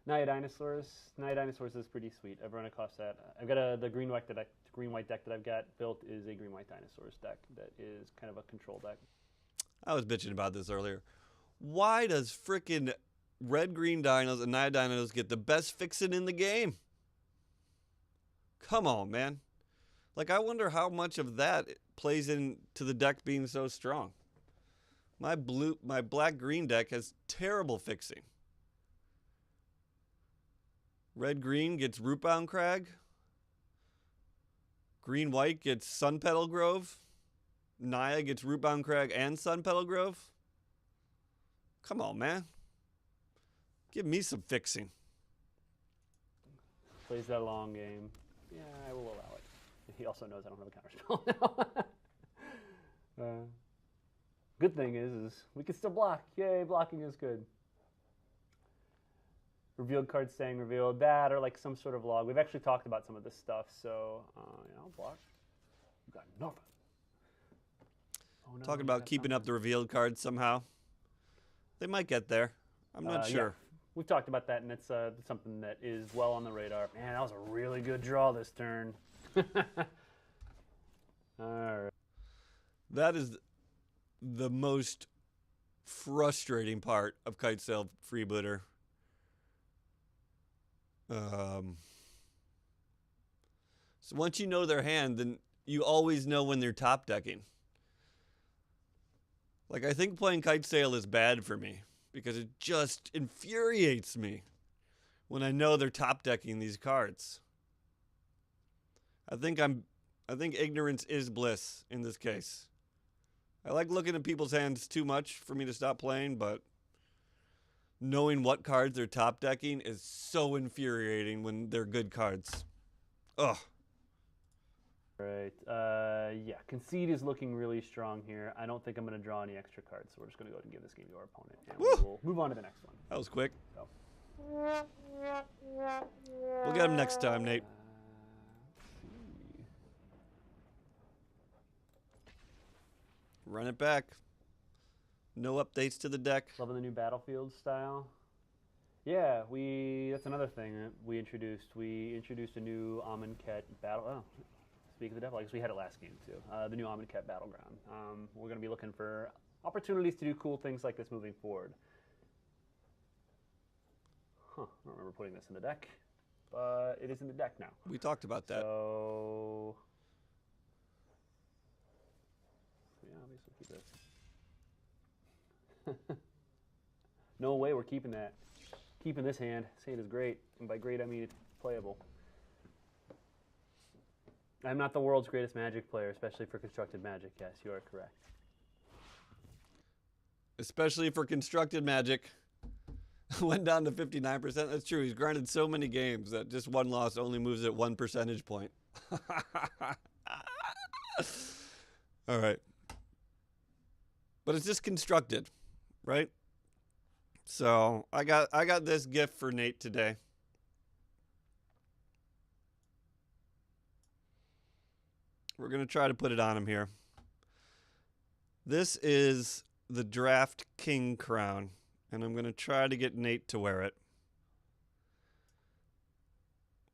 Naya Dinosaurs. Naya Dinosaurs is pretty sweet. I've run across that. I've got the green-white deck that I've got built is a green-white Dinosaurs deck that is kind of a control deck. I was bitching about this earlier. Why does frickin' red-green dinos and Naya dinos get the best fixin' in the game? Come on, man. Like, I wonder how much of that plays into the deck being so strong. My black-green deck has terrible fixing. Red-green gets Rootbound Crag. Green-white gets Sun Petal Grove. Naya gets Rootbound Crag and Sun Petal Grove. Come on, man. Give me some fixing. Plays that long game. Yeah, I will allow it. He also knows I don't have a counterspell now. Good thing is we can still block. Yay, blocking is good. Revealed cards staying revealed. That or like some sort of log. We've actually talked about some of this stuff, so I'll block. You got nothing. Oh, no, Talking you about got keeping something. up the revealed cards somehow. They might get there. I'm not sure. Yeah. We've talked about that, and it's something that is well on the radar. Man, that was a really good draw this turn. All right. That is the most frustrating part of Kite Sail Freebooter. So once you know their hand, then you always know when they're top decking. Like, I think playing Kite Sail is bad for me because it just infuriates me when I know they're top decking these cards. I think ignorance is bliss in this case. I like looking at people's hands too much for me to stop playing, but knowing what cards they're top decking is so infuriating when they're good cards. Ugh. Right. Yeah, Concede is looking really strong here. I don't think I'm going to draw any extra cards, so we're just going to go ahead and give this game to our opponent. And we'll move on to the next one. That was quick. So. We'll get him next time, Nate. Let's see. Run it back. No updates to the deck. Loving the new Battlefield style. Yeah, that's another thing that we introduced. We introduced a new Amonkhet battle. Oh, speak of the devil, I guess we had it last game too. The new Amonkhet Battleground. We're going to be looking for opportunities to do cool things like this moving forward. Huh, I don't remember putting this in the deck, but it is in the deck now. We talked about that. So, yeah, obviously keep this. No way we're keeping that. Keeping this hand. This hand is great. And by great, I mean it's playable. I'm not the world's greatest Magic player, especially for constructed Magic. Yes, you are correct. Especially for constructed Magic. Went down to 59%. That's true. He's grinded so many games that just one loss only moves it 1 percentage point. All right. But it's just constructed, right? So I got this gift for Nate today. We're going to try to put it on him here. This is the Draft King crown, and I'm going to try to get Nate to wear it.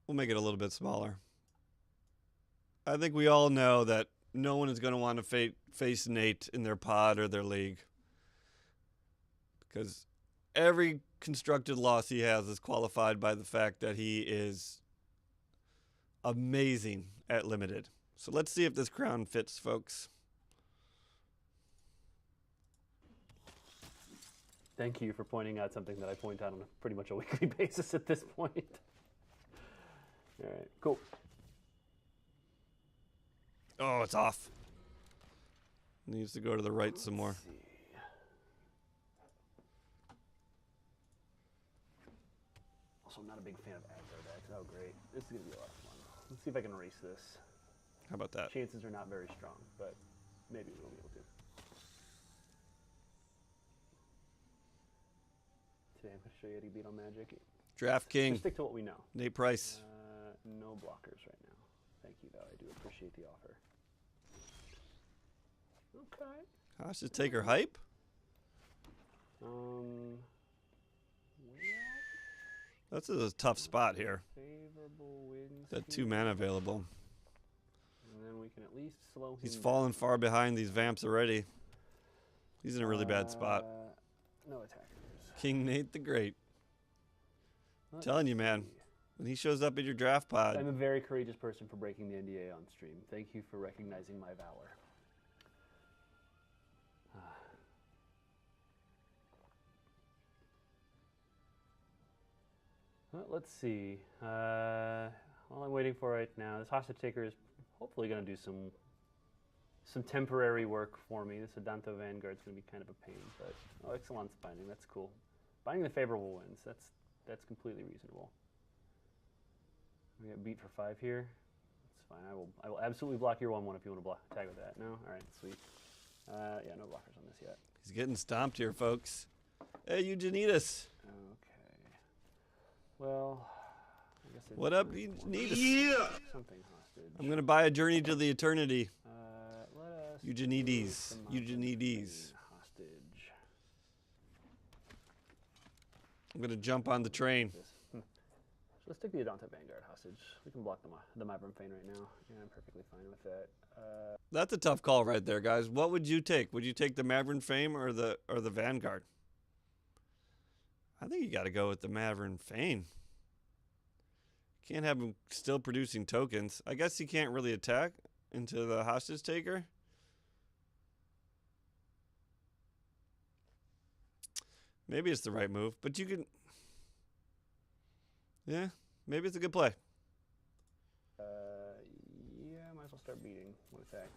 We'll make it a little bit smaller. I think we all know that no one is going to want to face Nate in their pod or their league, because every constructed loss he has is qualified by the fact that he is amazing at limited. So let's see if this crown fits, folks. Thank you for pointing out something that I point out on a pretty much a weekly basis at this point. All right, cool. Oh, it's off. Needs to go to the right some more. See. Also, I'm not a big fan of aggro decks. Oh, great. This is going to be a lot of fun. Let's see if I can erase this. How about that? Chances are not very strong, but maybe we'll be able to. Today I'm going to show you how to beat on Magic. Draft King. Just stick to what we know. Nate Price. No blockers right now. Thank you, though. I do appreciate the offer. Okay. Hostage Taker hype? Well, That's a tough spot here. favorable wins. Got 2 mana available. And then we can at least slow him He's down. fallen far behind these vamps already. He's in a really bad spot. No attackers. King Nate the Great. Let's Telling you, man. see. When he shows up in your draft pod, I'm a very courageous person for breaking the NDA on stream. Thank you for recognizing my valor. Well, let's see. All I'm waiting for right now, this hostage taker is hopefully going to do some temporary work for me. This Adanto Vanguard is going to be kind of a pain, but Excellence Binding, that's cool. Binding the favorable wins, that's completely reasonable. We get beat for 5 here. That's fine. I will absolutely block your 1/1 if you want to tag with that. No, all right, sweet. Yeah, no blockers on this yet. he's getting stomped here, folks. Hey, Eugenides. Okay. Well, I guess it's What up, Eugenides? something hostage. I'm going to buy a Journey to the Eternity. Let us Eugenides. put the Eugenides. hostage. I'm going to jump on the train. So let's take the Adanta Vanguard hostage. We can block the Mybram Fane right now. Yeah, I'm perfectly fine with that. That's a tough call right there, guys. What would you take? Would you take the Maverick Fame or the Vanguard? I think you got to go with the Maverick Fame. Can't have him still producing tokens. I guess he can't really attack into the hostage taker. Maybe it's the right move, but you can. Yeah, maybe it's a good play. Yeah, might as well start beating. What attack?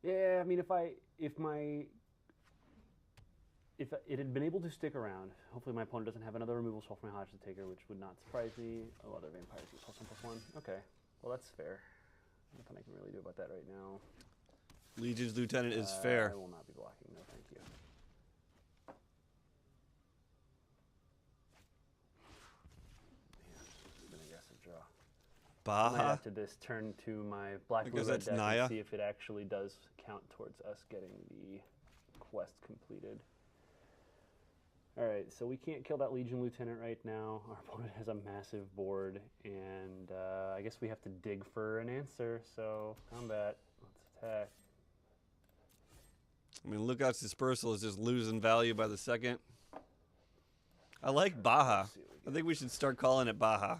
Yeah, I mean, if it had been able to stick around, hopefully my opponent doesn't have another removal spell from my hostage taker, which would not surprise me. Oh, other vampires get +1/+1. Okay, well that's fair. Nothing I can really do about that right now. Legion's Lieutenant is fair. I will not be blocking. No, thank you. Man, it's been an aggressive draw. I might Baja. after this turn to my black blue Because red that's deck Naya. and see if it actually does count towards us getting the quest completed. Alright, so we can't kill that Legion Lieutenant right now. Our opponent has a massive board, and I guess we have to dig for an answer. So, combat, let's attack. I mean, Lookout's Dispersal is just losing value by the second. I like Baja. Let's see what we I get. think we should start calling it Baja.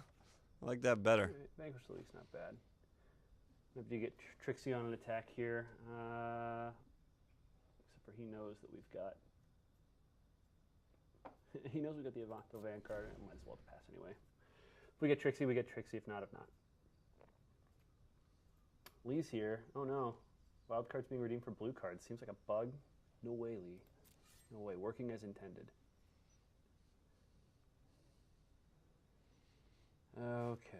I like that better. Alright, Vanquish the League's not bad. Maybe you get Trixie on an attack here. Except for he knows that we've got... he knows we've got the Avanto Vanguard, and might as well pass anyway. If we get Trixie, we get Trixie. If not, if not. Lee's here. Oh no. Wild card's being redeemed for blue cards. Seems like a bug. No way, Lee. No way. Working as intended. Okay.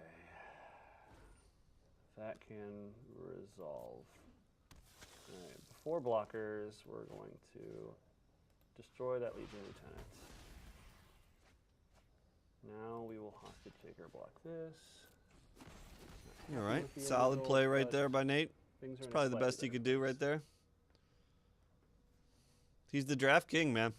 That can resolve. Alright, before blockers, we're going to destroy that Legion Lieutenant. Now we will hostage taker block this. All right. Solid play right there by Nate. It's probably the best he could do right there. He's the draft king, man.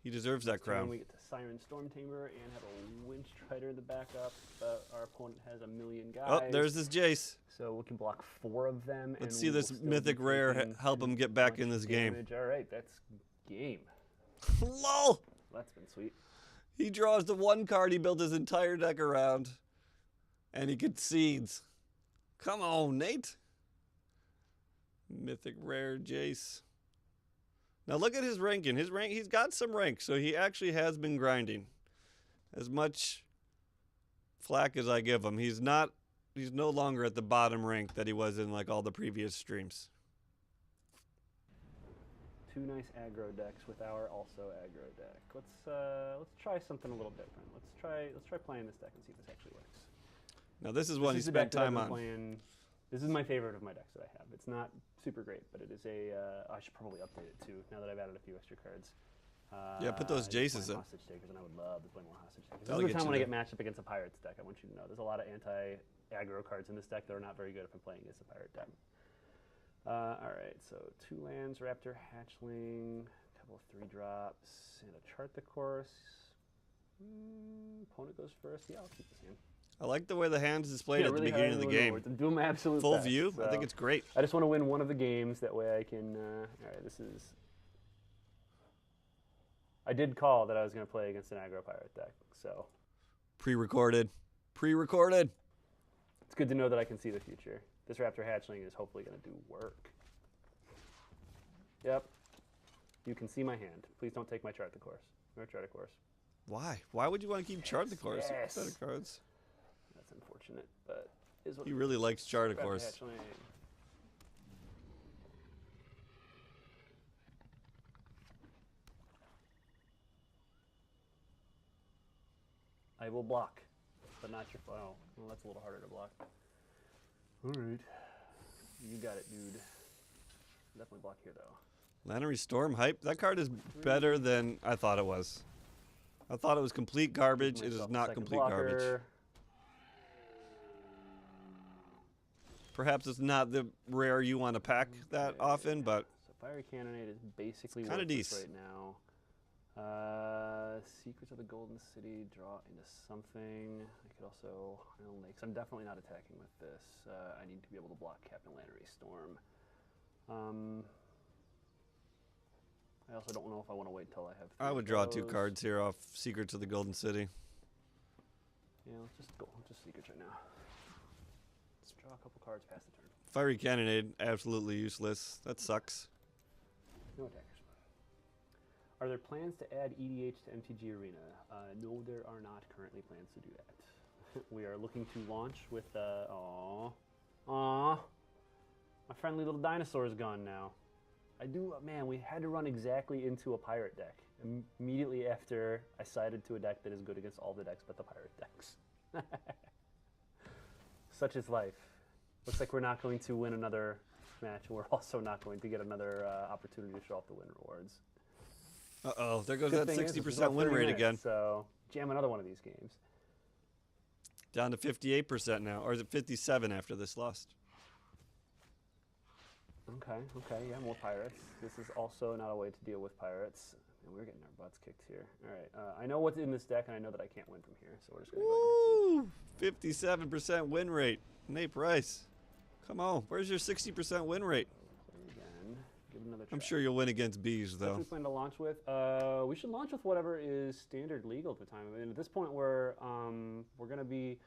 He deserves that crown. We get to Siren Storm Tamer and have a Winch Strider in the backup, but our opponent has a million guys. Oh, there's this Jace. So we can block 4 of them. Let's and see we this will still mythic be rare taking help him get a back bunch in of this game. damage. All right, that's game. LOL! That's been sweet. He draws the one card he built his entire deck around. And he concedes. Come on, Nate. Mythic rare Jace. Now look at his ranking. He's got some rank, so he actually has been grinding. As much flack as I give him, he's no longer at the bottom rank that he was in like all the previous streams. Two nice aggro decks with our also aggro deck. Let's try something a little different. Let's try playing this deck and see if this actually works. Now this is one he spent time on. This is my favorite of my decks that I have. It's not super great, but it is I should probably update it too now that I've added a few extra cards. Yeah, put those Jaces in. Hostage takers, and I would love to play more hostage takers. That'll This is the get time you when I there. get matched up against a pirates deck. I want you to know there's a lot of anti-aggro cards in this deck that are not very good if I'm playing against a pirate deck. All right, so 2 lands, Raptor, Hatchling, a couple of 3-drops, and a Chart the Course. Opponent goes first. Yeah, I'll keep this hand. I like the way the hand's displayed Yeah, at really the beginning of the game. I'm doing my absolute Full best, view. so I think it's great. I just want to win one of the games. That way I can. All right, this is. I did call that I was going to play against an aggro pirate deck, so Pre-recorded. Pre-recorded. it's good to know that I can see the future. This Raptor Hatchling is hopefully going to do work. Yep. You can see my hand. Please don't take my Chart the Course. No Chart the Course. Why? Why would you want to keep Chart the Course? Yes. Set of cards. That's unfortunate, but is what He really likes Chart the Raptor Course. Hatchling. I will block, but not your. Oh, well, that's a little harder to block. All right, you got it, dude. Definitely block here though. Lannery Storm hype. That card is better than I thought it was. I thought it was complete garbage. It is Myself a not second complete blocker. garbage. Perhaps it's not the rare you want to pack that Okay. often, but So Fiery Cannonade is basically It's kinda worthless decent. right now. Secrets of the Golden City, draw into something. I could also Island Lakes. I'm definitely not attacking with this. I need to be able to block Captain Lannery Storm. I also don't know if I want to wait until I have. I 3 would draw of 2 those. cards here off Secrets of the Golden City. Yeah, let's just go. Just Secrets right now. Let's draw a couple cards past the turn. Fiery Cannonade, absolutely useless. That sucks. No attackers. Are there plans to add EDH to MTG Arena? No, there are not currently plans to do that. We are looking to launch with, aww, my friendly little dinosaur is gone now. Man, we had to run exactly into a pirate deck immediately after I sided to a deck that is good against all the decks but the pirate decks. Such is life. Looks like we're not going to win another match, and we're also not going to get another opportunity to show off the win rewards. Uh-oh, there goes Good that thing is, this is 60% about win 30 rate minutes, again. So jam another one of these games. Down to 58% now, or is it 57 after this lost? Okay, yeah, more pirates. This is also not a way to deal with pirates. And we're getting our butts kicked here. All right, I know what's in this deck, and I know that I can't win from here, so we're just going to go ahead and see. Woo! 57% win rate. Nate Price. Come on, where's your 60% win rate? Play again. Give it another try. I'm sure you'll win against bees, What do though. we plan to launch with? We should launch with whatever is standard legal at the time. And at this point, we're going to be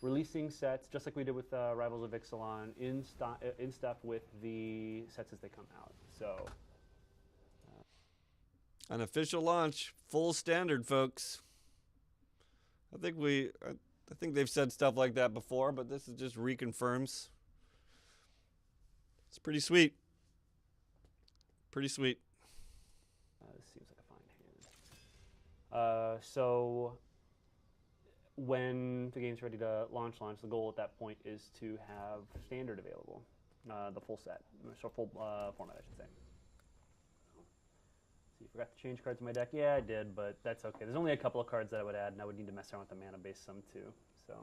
releasing sets just like we did with Rivals of Ixalan in step with the sets as they come out. So An official launch, full standard, folks. I think they've said stuff like that before, but this is just reconfirms. It's pretty sweet. Pretty sweet. this seems like a fine hand. So when the game's ready to launch, the goal at that point is to have standard available, the full set, so full format, I should say. See, forgot to change cards in my deck. Yeah, I did, but that's okay. There's only a couple of cards that I would add, and I would need to mess around with the mana base some too. So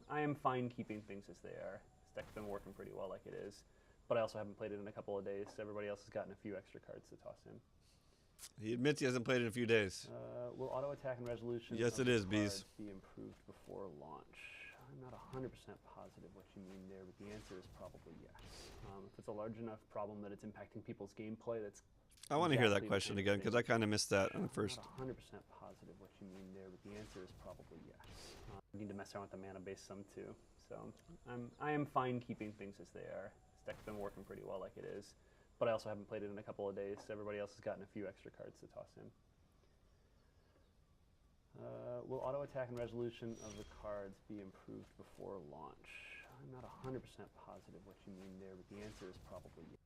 I am fine keeping things as they are. This deck's been working pretty well like it is, but I also haven't played it in a couple of days. So everybody else has gotten a few extra cards to toss in. He admits he hasn't played in a few days. Will auto attack and resolution Yes, of it the is, Bees. cards be improved before launch? I'm not 100% positive what you mean there, but the answer is probably yes. If it's a large enough problem that it's impacting people's gameplay, that's I want to hear that exactly the question kind of again thing. because I kind of missed that on the I'm first. not 100% positive what you mean there, but the answer is probably yes. I need to mess around with the mana base some too. So I am fine keeping things as they are. This deck's been working pretty well like it is, but I also haven't played it in a couple of days. So everybody else has gotten a few extra cards to toss in. Will auto attack and resolution of the cards be improved before launch? I'm not 100% positive what you mean there, but the answer is probably yes.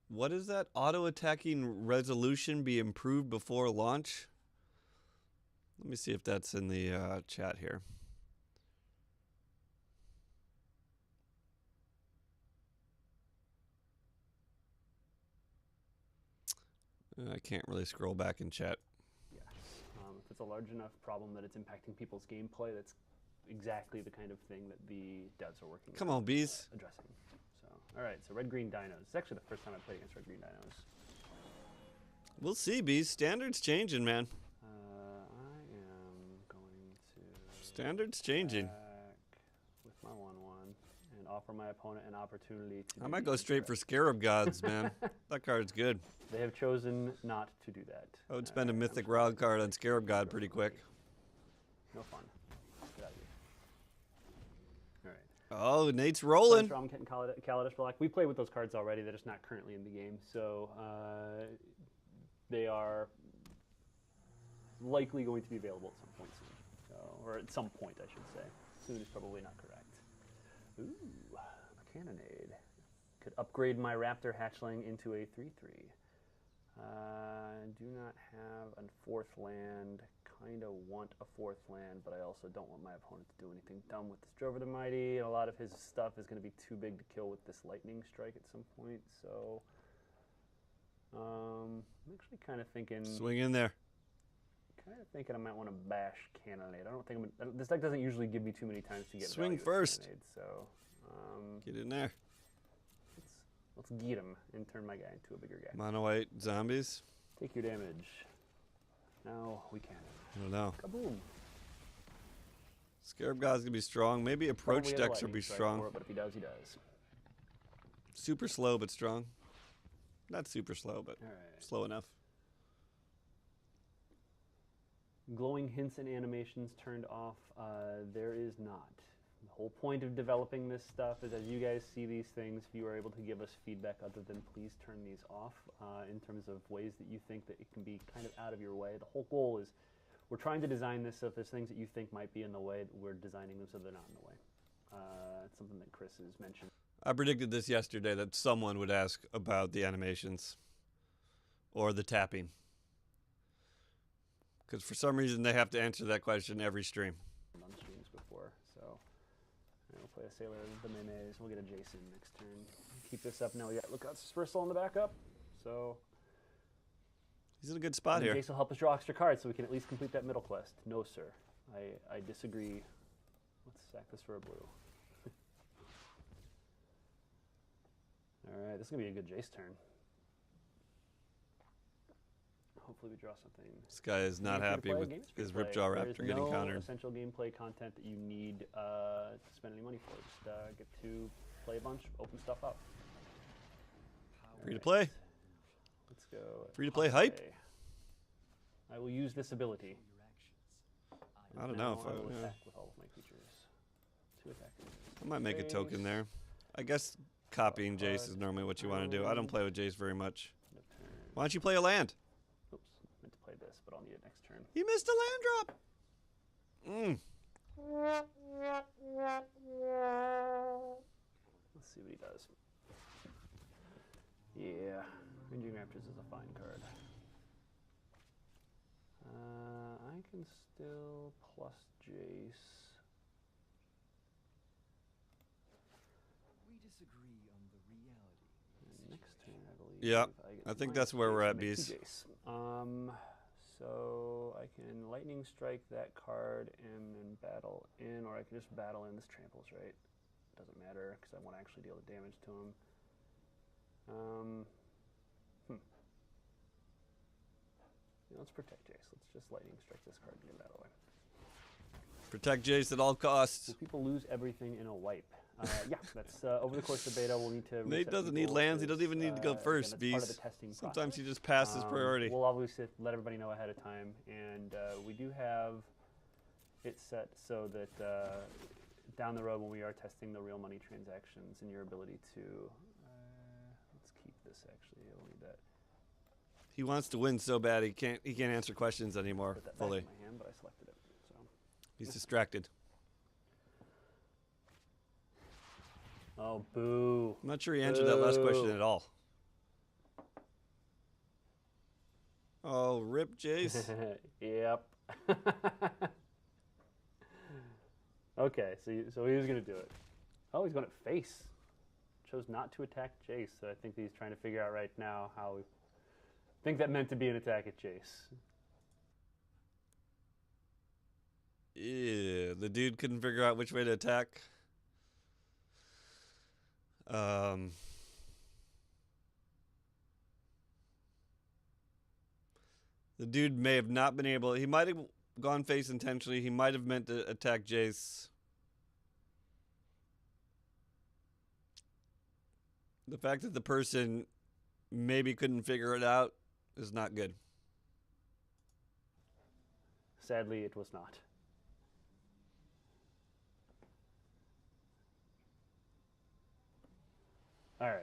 What is that? Auto attacking resolution be improved before launch? Let me see if that's in the chat here. I can't really scroll back in chat. Yes. If it's a large enough problem that it's impacting people's gameplay, that's exactly the kind of thing that the devs are working Come on, bees. addressing. So, all right, so red-green dinos. It's actually the first time I played against red-green dinos. We'll see, bees. Standards changing, man. I am going to Standards changing. attack with my 1/1 and offer my opponent an opportunity to. I might go straight for Scarab Gods, man. That card's good. They have chosen not to do that. I would spend a Mythic Wild card on Scarab God pretty quick. No fun. Get out of here. All right. Oh, Nate's rolling. I'm getting Kaladesh Black. We played with those cards already. They're just not currently in the game. So they are likely going to be available at some point soon. So, or at some point, I should say. Soon is probably not correct. Ooh, a Cannonade. Could upgrade my Raptor Hatchling into a 3/3. Do not have a 4th land. Kind of want a 4th land, but I also don't want my opponent to do anything dumb with this Drover the Mighty. And a lot of his stuff is going to be too big to kill with this Lightning Strike at some point. So I'm actually kind of thinking. Swing in there. Kind of thinking I might want to bash Cannonade. I don't think this deck doesn't usually give me too many times to get Swing value with first. Cannonade, so Get in there. let's get him and turn my guy into a bigger guy. Mono white zombies. Take your damage. Now we can. I don't know. Kaboom. Scarab God's gonna be strong. Maybe approach Probably has a decks will lightning be strike strong. for it, but if he does, he does. Super slow but strong. Not super slow, but All right. slow enough. Glowing hints and animations turned off. There is not. The whole point of developing this stuff is as you guys see these things, if you are able to give us feedback other than please turn these off in terms of ways that you think that it can be kind of out of your way. The whole goal is we're trying to design this so if there's things that you think might be in the way, we're designing them so they're not in the way. It's something that Chris has mentioned. I predicted this yesterday that someone would ask about the animations or the tapping. Because for some reason they have to answer that question every stream. On streams before, so we'll play a Sailor of the Memes. We'll get a Jason next turn. Keep this up now. We got Lookout's Dispersal in the backup, so He's in a good spot here. Jason will help us draw extra cards so we can at least complete that middle quest. No, sir. I disagree. Let's sack this for a blue. All right, this is gonna be a good Jace turn. Hopefully we draw something. This guy is not happy with his Ripjaw Raptor getting countered. There's no essential gameplay content that you need to spend any money for. Just get to play a bunch, open stuff up. Free to play. Let's go. Free to play hype. I will use this ability. I don't know if I will I. Yeah. attack with all of my creatures. 2 attackers. I might make a token there. I guess copying Jace is normally what you want to do. I don't play with Jace very much. Why don't you play a land? Oops, meant to play this, but I'll need it next turn. He missed a land drop. Let's see what he does. Yeah, Ranging Raptors is a fine card. I can still plus Jace. We disagree on the reality. And next turn, I believe. Yeah, get I think minus that's where we're Jace at, and make Beast. 2 Jace. So I can Lightning Strike that card and then battle in, or I can just battle in. This tramples, right? Doesn't matter because I want to actually deal the damage to him. Yeah, let's protect Jace. Let's just Lightning Strike this card and get that away. Protect Jace at all costs. Will people lose everything in a wipe? Yeah, that's over the course of the beta. We'll need to. Nate reset doesn't need people lands. He doesn't because, even need to go again, first, that's part of Bees. the testing Sometimes he process. just passes priority. We'll obviously let everybody know ahead of time, and we do have it set so that down the road when we are testing the real money transactions and your ability to. Let's keep this actually. I'll leave that. He wants to win so bad he can't answer questions anymore Put that fully. back in my hand, but I selected it. So. He's distracted. Oh, boo. I'm not sure he answered that last question at all. Oh, rip Jace. Yep. Okay, so he was going to do it. Oh, he's going to face. Chose not to attack Jace, so I think he's trying to figure out right now how. I think that meant to be an attack at Jace. Yeah, the dude couldn't figure out which way to attack. The dude may have not been able. He might have gone face intentionally. He might have meant to attack Jace. The fact that the person maybe couldn't figure it out is not good. Sadly, it was not. All right.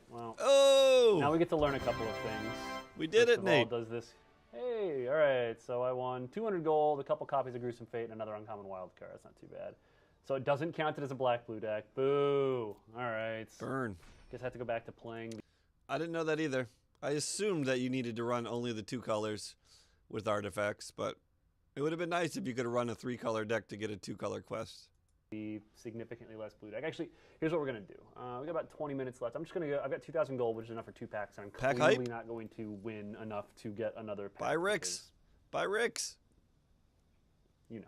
Well, Oh! now we get to learn a couple of things. We did First it, of Nate. all, does this? Hey, all right. So I won 200 gold, a couple copies of Gruesome Fate, and another uncommon wild card. That's not too bad. So it doesn't count it as a black-blue deck. Boo. All right. Burn. Guess I have to go back to playing. I didn't know that either. I assumed that you needed to run only the 2 colors with artifacts, but it would have been nice if you could have run a 3-color deck to get a 2-color quest. The significantly less blue deck. Actually, here's what we're gonna do. We got about 20 minutes left. I'm just gonna go. I've got 2,000 gold, which is enough for 2 packs. And I'm Pack clearly hype? not going to win enough to get another pack. Buy Ricks. Buy Ricks. You know.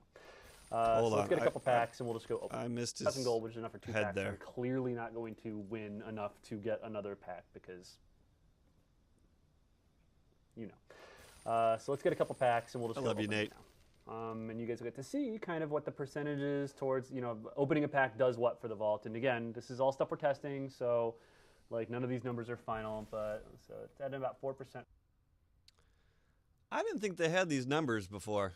Hold so let's on. get a couple packs, and we'll just go open. I missed 2,000 his gold, which is enough for 2 head packs. there. I'm clearly not going to win enough to get another pack because, you know. So let's get a couple packs, and we'll just. I go love you, open Nate. now. And you guys will get to see kind of what the percentages towards, you know, opening a pack does what for the vault. And again, this is all stuff we're testing, so like none of these numbers are final, but so it's at about 4%. I didn't think they had these numbers before.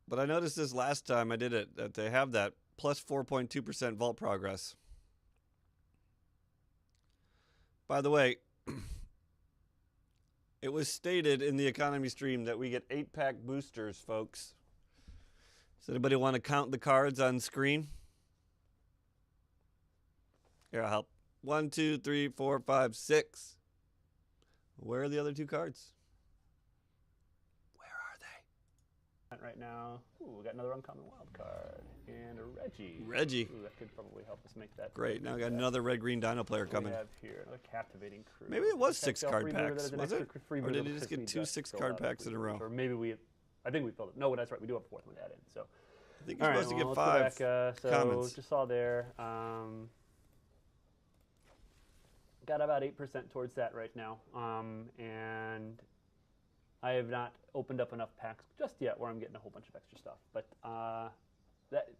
But I noticed this last time I did it, that they have that plus 4.2% vault progress. By the way, it was stated in the economy stream that we get 8-pack boosters, folks. Does anybody want to count the cards on screen? Here, I'll help. 1, 2, 3, 4, 5, 6. Where are the other 2 cards? Where are they? Right now, ooh, we got another uncommon wild card and a Reggie. Reggie. Ooh, that could probably help us make that. Great. Now we got another red-green Dino player What coming. we have here another captivating crew. Maybe it was Tech 6 Sale card freebooter that packs, is an was extra it? freebooter Or did he because just get we 2 just 6 filled card out packs in a row? Or maybe I think we filled it. No, that's right. We do have a 4th one to add in. So. I think you're supposed to get let's 5 go back, so commons. just saw there. Got about 8% towards that right now, and I have not opened up enough packs just yet where I'm getting a whole bunch of extra stuff. But that's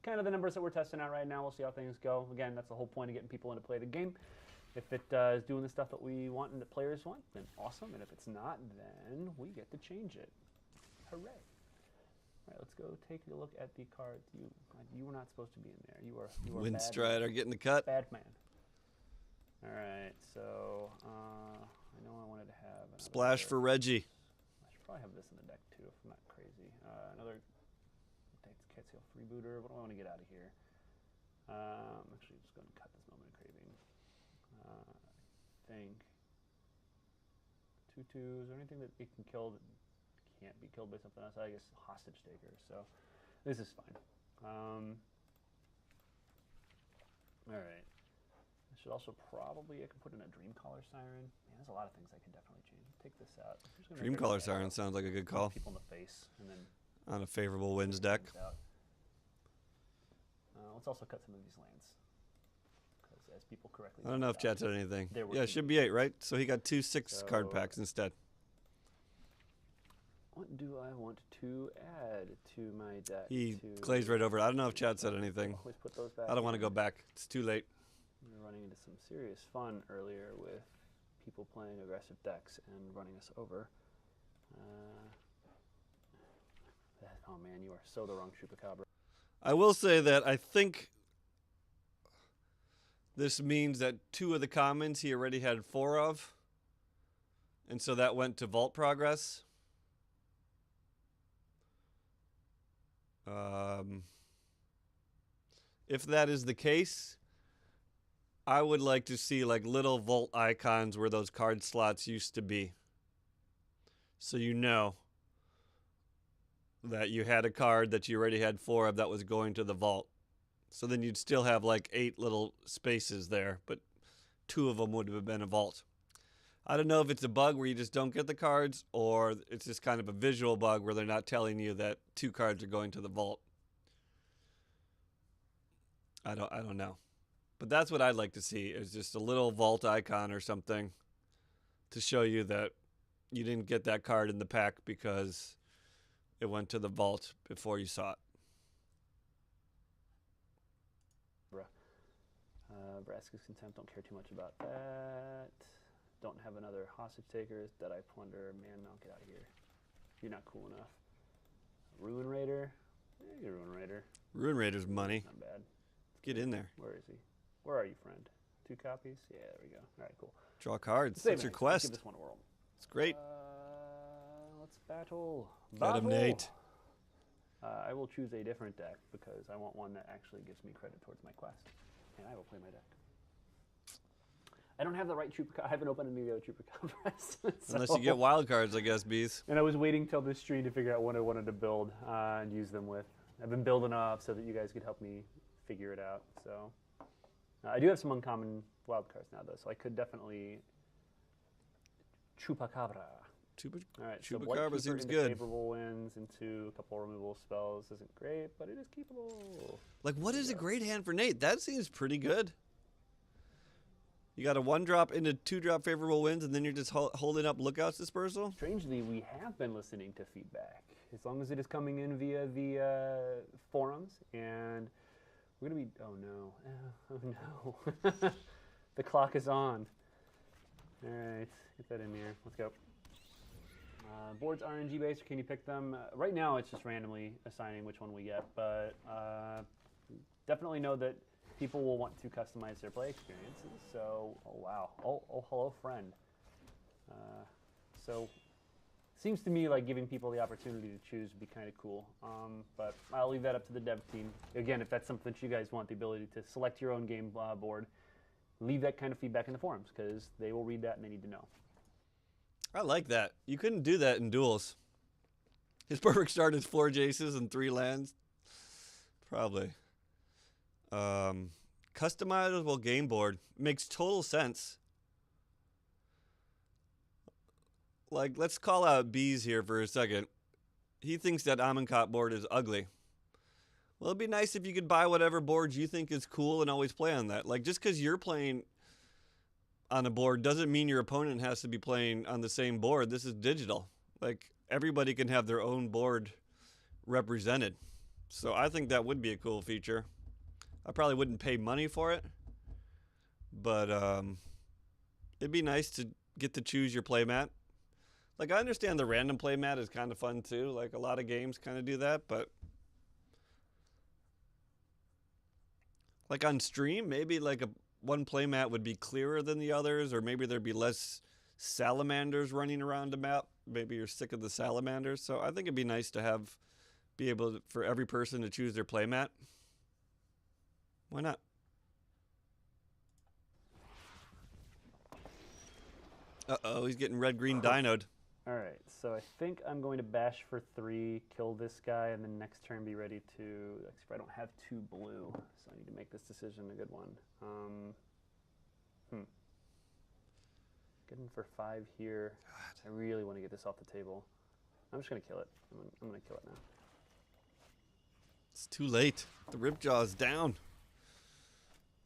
kind of the numbers that we're testing out right now. We'll see how things go. Again, that's the whole point of getting people in to play the game. If it is doing the stuff that we want and the players want, then awesome. And if it's not, then we get to change it. Hooray! All right, let's go take a look at the cards. You were not supposed to be in there. You are Windstrider getting the cut. bad man. All right, so I know I wanted to have Splash for Reggie. I should probably have this in the deck too, if I'm not crazy. Another Cat Sale freebooter. What do I want to get out of here? Actually, just going to cut this moment of craving. I think 2/2s or anything that it can kill that can't be killed by something else. I guess hostage taker. So this is fine. All right. I should also probably, I could put in a Dreamcaller Siren. Man, there's a lot of things I can definitely change. Take this out. Dreamcaller Siren sounds like a good call. People in the face, and then On a favorable wins deck. let's also cut some of these lands. Because as people correctly I don't know if pointed out, chat said anything. There were Yeah, it two. should be 8, right? So he got 2 6 card So- packs instead. What do I want to add to my deck? He glazed right over it. I don't know if Chad said anything. Always put those back I don't want to in. go back. It's too late. We were running into some serious fun earlier with people playing aggressive decks and running us over. Oh man, you are so the wrong Chupacabra. I will say that I think this means that 2 of the commons he already had 4 of. And so that went to vault progress. If that is the case, I would like to see like little vault icons where those card slots used to be. So you know that you had a card that you already had 4 of that was going to the vault. So then you'd still have like 8 little spaces there, but 2 of them would have been a vault. I don't know if it's a bug where you just don't get the cards, or it's just kind of a visual bug where they're not telling you that 2 cards are going to the vault. I don't know. But that's what I'd like to see, is just a little vault icon or something to show you that you didn't get that card in the pack because it went to the vault before you saw it. Vraska's Contempt, don't care too much about that. Don't have another hostage taker that I plunder. Man, no, get out of here. You're not cool enough. Ruin Raider? You're Ruin Raider. Ruin Raider's money. Not bad. Get in there. Where is he? Where are you, friend? 2 copies? Yeah, there we go. All right, cool. Draw cards. Save That's your nice. Let's quest. give this one a whirl. It's great. Let's battle. Get him, Nate. I will choose a different deck because I want one that actually gives me credit towards my quest. And I will play my deck. I don't have the right Chupacabra. I haven't opened any of the other Chupacabras. Unless you get wild cards, I guess, Bees. And I was waiting till this stream to figure out what I wanted to build and use them with. I've been building up so that you guys could help me figure it out. So I do have some uncommon wild cards now, though, so I could definitely Chupacabra. All right, so Chupacabra Keeper seems into good. favorable wins into a couple removable spells isn't great, but it is keepable. Like, what is a great hand for Nate? That seems pretty good. You got a 1-drop into 2-drop favorable wins, and then you're just holding up Lookout's Dispersal? Strangely, we have been listening to feedback, as long as it is coming in via the forums, and we're going to be, oh no, oh no. The clock is on. All right, get that in here. Let's go. Boards RNG based, or can you pick them? Right now, it's just randomly assigning which one we get, but definitely know that people will want to customize their play experiences. So, oh wow, oh hello friend. So, seems to me like giving people the opportunity to choose would be kind of cool. But I'll leave that up to the dev team. Again, if that's something that you guys want, the ability to select your own game board, leave that kind of feedback in the forums because they will read that and they need to know. I like that. You couldn't do that in duels. His perfect start is 4 Jaces and 3 lands. Probably. Customizable game board makes total sense. Like, let's call out Bees here for a second. He thinks that Amonkhet board is ugly. Well, it'd be nice if you could buy whatever board you think is cool and always play on that. Like, just because you're playing on a board doesn't mean your opponent has to be playing on the same board. This is digital. Like, everybody can have their own board represented. So I think that would be a cool feature. I probably wouldn't pay money for it, but it'd be nice to get to choose your playmat. Like, I understand the random playmat is kind of fun too. Like, a lot of games kind of do that, but like on stream, maybe like one playmat would be clearer than the others, or maybe there'd be less salamanders running around a map. Maybe you're sick of the salamanders. So I think it'd be nice to be able for every person to choose their playmat. Why not? Uh-oh, he's getting red-green dinoed. All right, so I think I'm going to bash for 3, kill this guy, and then next turn be ready to, let's see if I don't have 2 blue, so I need to make this decision a good one. Getting for 5 here. God. I really want to get this off the table. I'm just going to kill it. I'm going to kill it now. It's too late. The Ripjaw's down.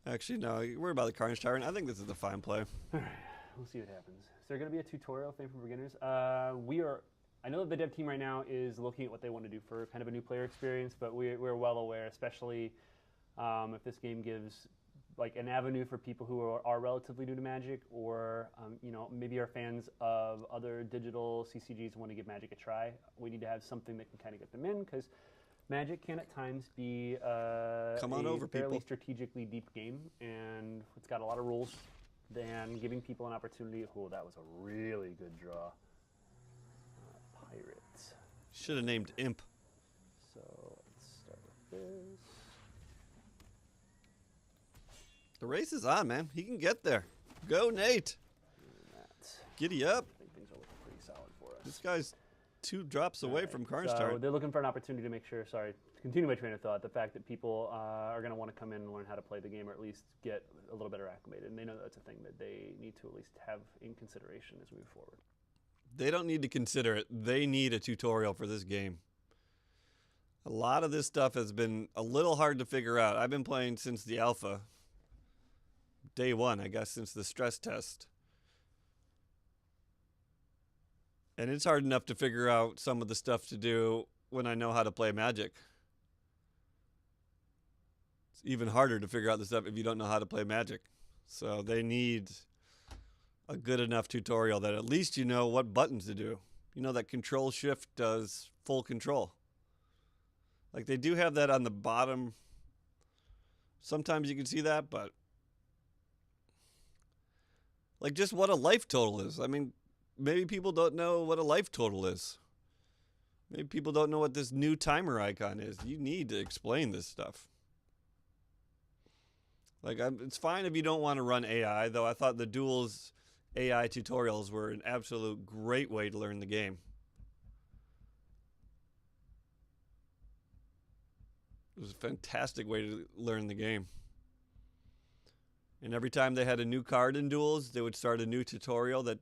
Actually, no, worry about the Carnage Tyrant. I think this is a fine play. All right, we'll see what happens. Is there going to be a tutorial thing for beginners? We are I know that the dev team right now is looking at what they want to do for kind of a new player experience, but we're well aware, especially if this game gives like an avenue for people who are relatively new to Magic, or you know, maybe are fans of other digital CCGs and want to give Magic a try. We need to have something that can kind of get them in, because Magic can at times be Come on a over, fairly people. strategically deep game, and it's got a lot of rules. And giving people an opportunity. Oh, that was a really good draw. Pirates. Should have named Imp. So let's start with this. The race is on, man. He can get there. Go, Nate. That. Giddy up. I think things are looking pretty solid for us. This guy's 2 drops away Alright, from Karn so start. they're looking for an opportunity to make sure, sorry, to continue my train of thought, the fact that people are going to want to come in and learn how to play the game, or at least get a little better acclimated. And they know that's a thing that they need to at least have in consideration as we move forward. They don't need to consider it. They need a tutorial for this game. A lot of this stuff has been a little hard to figure out. I've been playing since the alpha. Day 1, I guess, since the stress test. And it's hard enough to figure out some of the stuff to do when I know how to play Magic. It's even harder to figure out the stuff if you don't know how to play Magic. So they need a good enough tutorial that at least you know what buttons to do. You know that Control Shift does full control. Like they do have that on the bottom. Sometimes you can see that, but like just what a life total is. I mean, maybe people don't know what a life total is. Maybe people don't know what this new timer icon is. You need to explain this stuff. Like, it's fine if you don't want to run AI, though I thought the Duels AI tutorials were an absolute great way to learn the game. It was a fantastic way to learn the game. And every time they had a new card in Duels, they would start a new tutorial that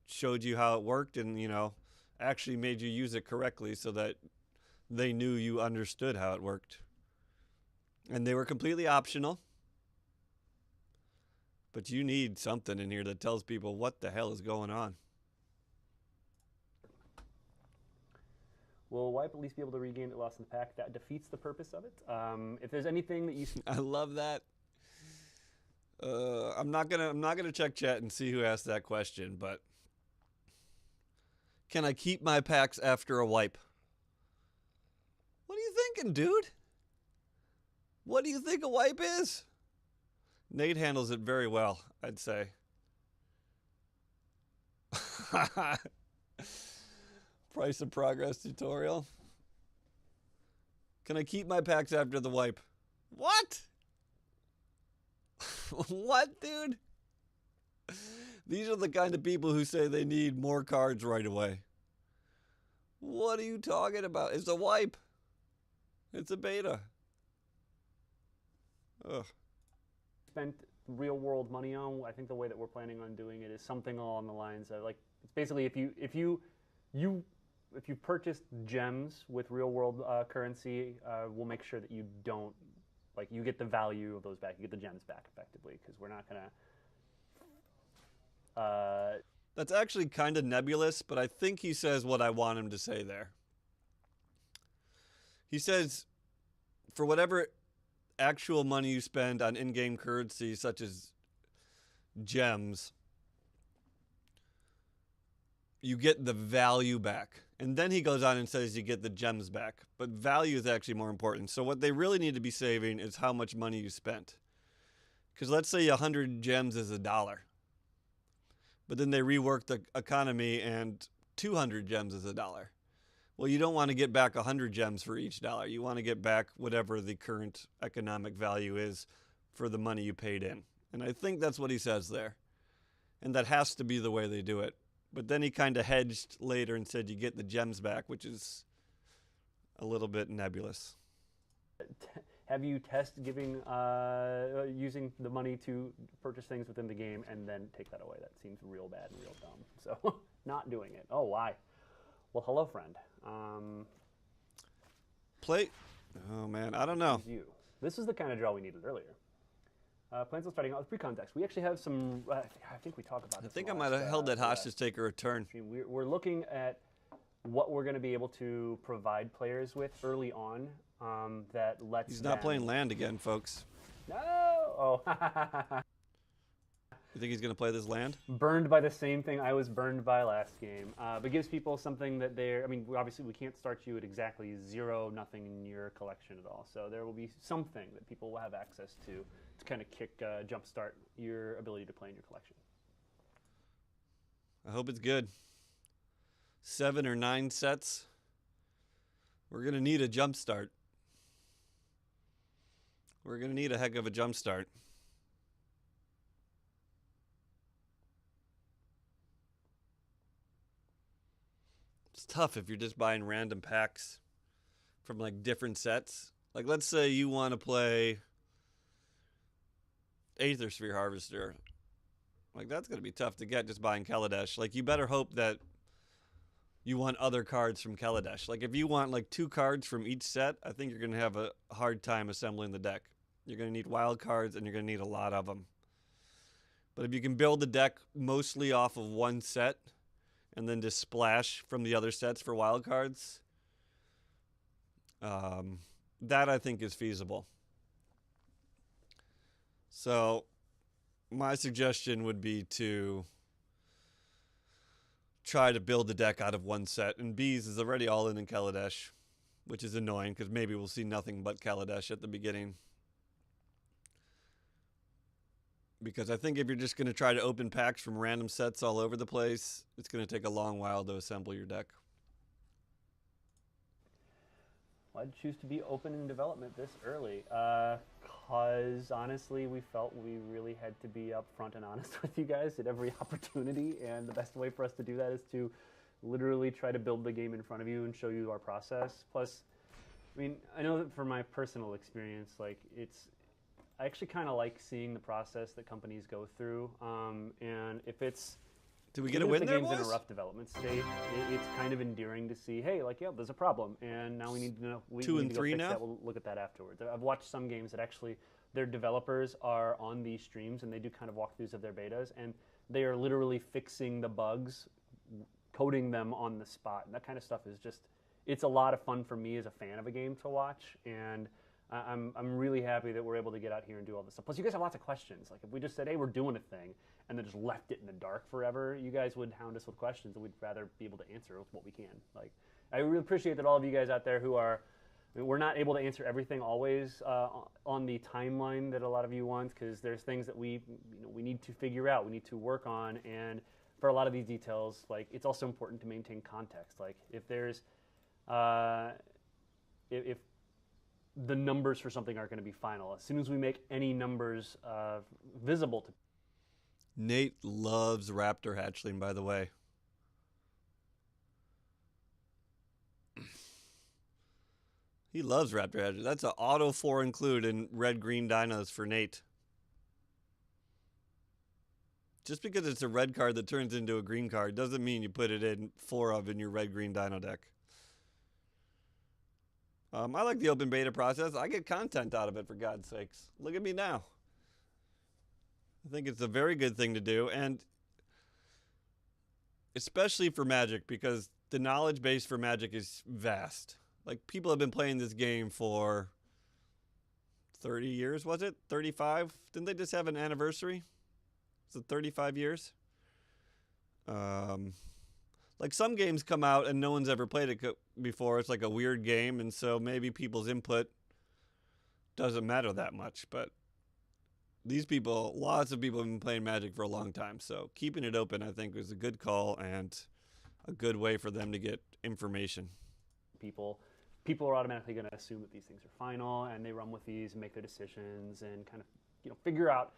showed you how it worked and, you know, actually made you use it correctly so that they knew you understood how it worked. And they were completely optional. But you need something in here that tells people what the hell is going on. Will wipe at least be able to regain it lost in the pack? That defeats the purpose of it. If there's anything that you... I love that. I'm not gonna check chat and see who asked that question, but can I keep my packs after a wipe? What are you thinking, dude? What do you think a wipe is? Nate handles it very well, I'd say. Price of progress tutorial. Can I keep my packs after the wipe? What? What, dude? These are the kind of people who say they need more cards right away. What are you talking about? It's a wipe. It's a beta. Ugh. Spent real world money on, I think the way that we're planning on doing it is something along the lines of, like, it's basically if you purchased gems with real world currency, we'll make sure that you don't, like, you get the value of those back, you get the gems back effectively, because we're not gonna That's actually kind of nebulous, but I think he says what I want him to say there. He says, for whatever actual money you spend on in-game currency, such as gems, you get the value back. And then he goes on and says you get the gems back. But value is actually more important. So what they really need to be saving is how much money you spent. Because let's say 100 gems is $1. But then they rework the economy and 200 gems is $1. Well, you don't want to get back 100 gems for each dollar. You want to get back whatever the current economic value is for the money you paid in. And I think that's what he says there. And that has to be the way they do it. But then he kind of hedged later and said you get the gems back, which is a little bit nebulous. have you tested giving using the money to purchase things within the game and then take that away? That seems real bad and real dumb. So not doing it. Oh, why? Well, hello, friend. Play. Oh man, I don't know. You. This is the kind of draw we needed earlier. Plans on starting out with pre-context. We actually have some. I think we talk about. I This think in I the might last, have held that last hostage taker a turn. stream. We're looking at what we're going to be able to provide players with early on that lets He's not them... playing land again, folks. No! Oh, You think he's going to play this land? burned by the same thing I was burned by last game. But gives people something that they're... I mean, obviously we can't start you at exactly 0, nothing in your collection at all. So there will be something that people will have access to kind of jumpstart your ability to play in your collection. I hope it's good. 7 or 9 sets. We're going to need a jump start. We're going to need a heck of a jump start. It's tough if you're just buying random packs from like different sets. Like let's say you want to play Aethersphere Harvester. Like that's going to be tough to get just buying Kaladesh. Like you better hope that you want other cards from Kaladesh. Like if you want like 2 cards from each set, I think you're going to have a hard time assembling the deck. You're going to need wild cards and you're going to need a lot of them. But if you can build the deck mostly off of one set and then just splash from the other sets for wild cards, that I think is feasible. So my suggestion would be to try to build the deck out of one set. And Bees is already all in Kaladesh, which is annoying because maybe we'll see nothing but Kaladesh at the beginning. Because I think if you're just going to try to open packs from random sets all over the place, it's going to take a long while to assemble your deck. Why'd you choose to be open in development this early? Because honestly, we felt we really had to be upfront and honest with you guys at every opportunity, and the best way for us to do that is to literally try to build the game in front of you and show you our process. Plus, I mean, I know that from my personal experience, like I actually kind of like seeing the process that companies go through, and if it's... Did we get a Even if win the there, game's in boys? a rough development state, it's kind of endearing to see, hey, like, yeah, there's a problem, and now we need to know. We 2 need and to go 3 fix now? that. We'll look at that afterwards. I've watched some games that actually their developers are on these streams, and they do kind of walkthroughs of their betas, and they are literally fixing the bugs, coding them on the spot, and that kind of stuff is just, it's a lot of fun for me as a fan of a game to watch, and I'm really happy that we're able to get out here and do all this stuff. Plus, you guys have lots of questions. Like, if we just said, hey, we're doing a thing, and then just left it in the dark forever, you guys would hound us with questions, and we'd rather be able to answer what we can. Like, I really appreciate that all of you guys out there who are, I mean, we're not able to answer everything always on the timeline that a lot of you want, because there's things that we need to figure out, we need to work on, and for a lot of these details, like, it's also important to maintain context. Like, if there's, if the numbers for something aren't going to be final, as soon as we make any numbers visible to... Nate loves Raptor Hatchling, by the way. He loves Raptor Hatchling. That's an auto 4 include in red-green dinos for Nate. Just because it's a red card that turns into a green card doesn't mean you put it in 4 of in your red-green dino deck. I like the open beta process. I get content out of it, for God's sakes. Look at me now. I think it's a very good thing to do, and especially for Magic, because the knowledge base for Magic is vast. Like, people have been playing this game for 30 years, was it? 35? Didn't they just have an anniversary? Is it 35 years? Like, some games come out and no one's ever played it before. It's like a weird game, and so maybe people's input doesn't matter that much. But these people, lots of people have been playing Magic for a long time, so keeping it open, I think, is a good call and a good way for them to get information. People are automatically going to assume that these things are final, and they run with these and make their decisions and kind of figure out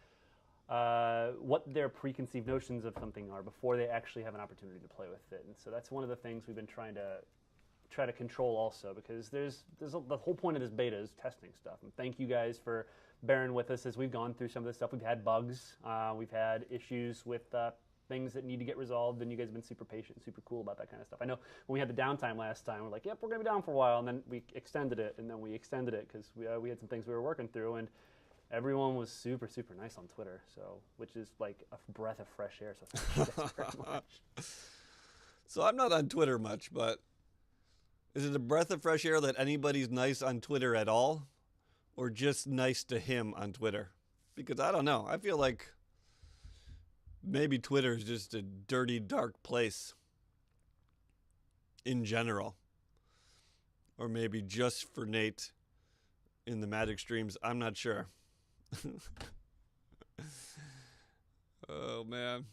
what their preconceived notions of something are before they actually have an opportunity to play with it. And so that's one of the things we've been trying to control also, because the whole point of this beta is testing stuff. And thank you guys for bearing with us as we've gone through some of this stuff. We've had bugs, we've had issues with things that need to get resolved, and you guys have been super patient, super cool about that kind of stuff. I know when we had the downtime last time, we're like, yep, we're going to be down for a while, and then we extended it, because we had some things we were working through, and everyone was super, super nice on Twitter, which is like a breath of fresh air, so thank you guys very much. So I'm not on Twitter much, but Is it a breath of fresh air that anybody's nice on Twitter at all? Or just nice to him on Twitter? Because I don't know. I feel like maybe Twitter is just a dirty, dark place in general. Or maybe just for Nate in the Magic streams. I'm not sure. Oh, man.